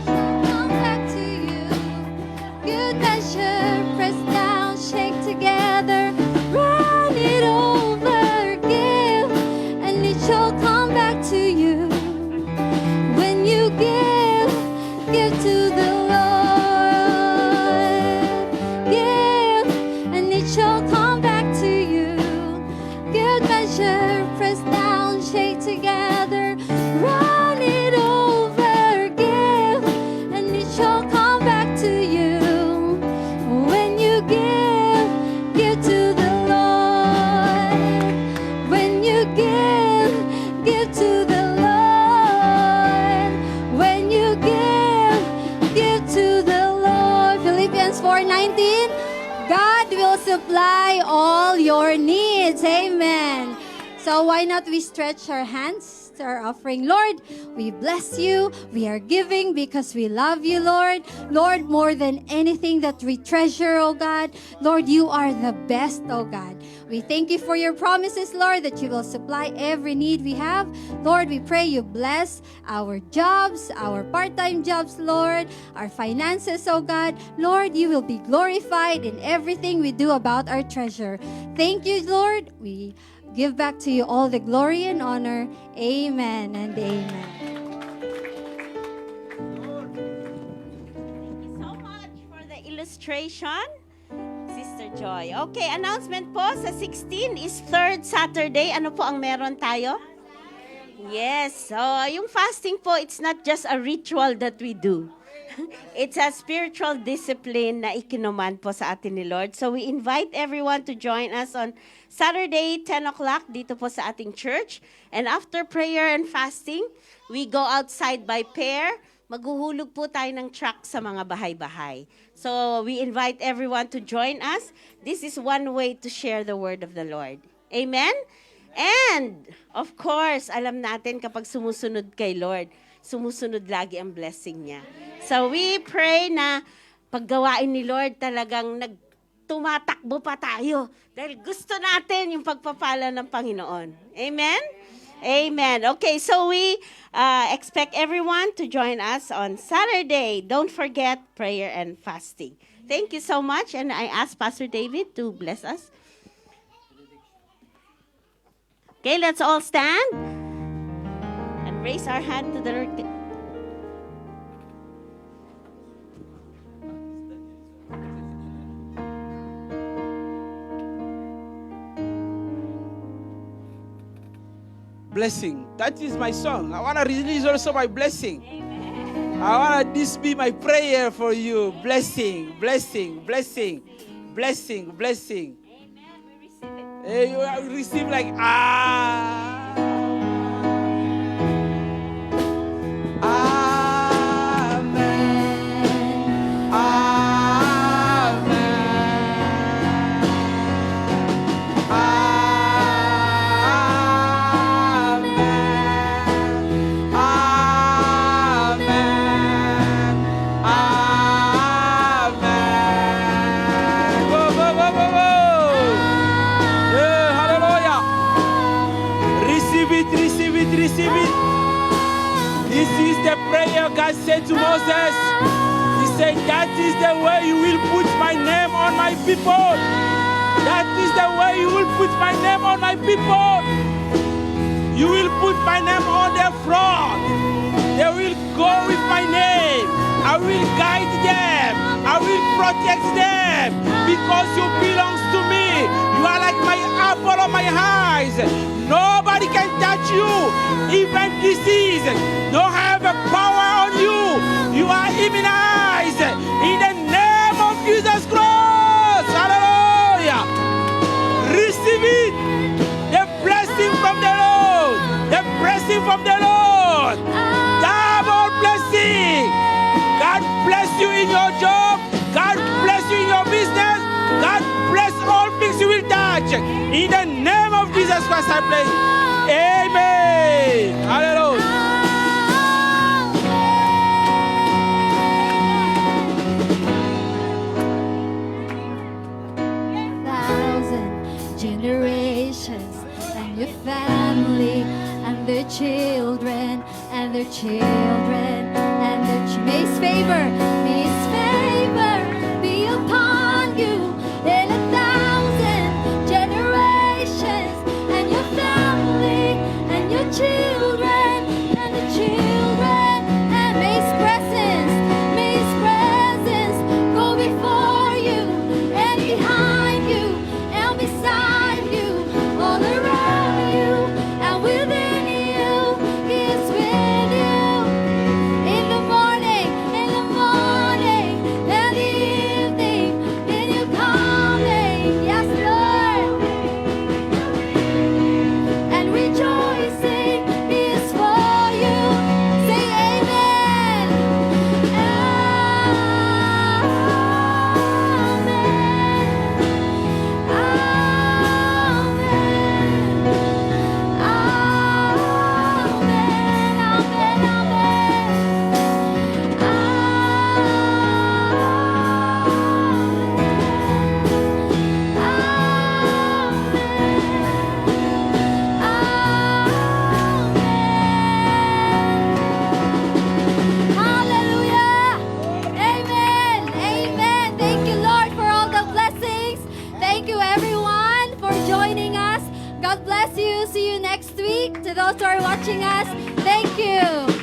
Come back to you. Good measure, press down, shake together. Run it over, give, and it shall come back to you. When you give to the Lord. Give, and it shall come back to you. Good measure, press down, shake together. Run it over, give, and it shall come back to you. When you give to the to the Lord. When you give to the Lord. Philippians 4:19, God will supply all your needs. Amen. So why not we stretch our hands to our offering. Lord, we bless you. We are giving because we love you, Lord. Lord, more than anything that we treasure, oh God, Lord, you are the best, oh God. We thank you for your promises, Lord, that you will supply every need we have. Lord, we pray you bless our jobs, our part-time jobs, Lord, our finances, oh God. Lord, you will be glorified in everything we do about our treasure. Thank you, Lord. We give back to you all the glory and honor. Amen and amen. Thank you so much for the illustration, Sister Joy. Okay, announcement po sa 16 is third Saturday. Ano po ang meron tayo? Yes. So, yung fasting po, it's not just a ritual that we do. It's a spiritual discipline na ikinuman po sa atin ni Lord. So, we invite everyone to join us on Saturday, 10 o'clock, dito po sa ating church. And after prayer and fasting, we go outside by pair. Maghuhulog po tayo ng truck sa mga bahay-bahay. So, we invite everyone to join us. This is one way to share the word of the Lord. Amen? And, of course, alam natin kapag sumusunod kay Lord, sumusunod lagi ang blessing niya. So, we pray na paggawain ni Lord talagang tumatakbo pa tayo dahil gusto natin yung pagpapala ng Panginoon. Amen? Amen. Okay, so we expect everyone to join us on Saturday. Don't forget prayer and fasting. Thank you so much, and I ask Pastor David to bless us. Okay, let's all stand and raise our hand to the Lord. Blessing. That is my song. I want to release also my blessing. I want this be my prayer for you. Blessing, blessing, blessing, blessing, blessing. Amen. We receive it. You receive like Amen. Receive it. This is the prayer God said to Moses. He said, that is the way you will put my name on my people. That is the way you will put my name on my people. You will put my name on their front. They will go with my name. I will guide them. I will protect them because you belong to me. You are like my apple of my eyes. Nobody can touch you. Even disease don't have a power on you. You are immunized in the name of Jesus Christ. Hallelujah. Receive it. The blessing from the Lord. The blessing from the Lord. Double blessing. God bless you in your job. God bless you in your business. God bless all things you will touch. In the name of Jesus Christ I pray. Amen. Hallelujah. Thousand generations and your family and their children and their children and their may His favor be upon you in 1,000 generations and your family and your children and the children and may His presence go before you and behind you and beside you, all around you and within you. He is with you in the morning, to those who are watching us, thank you.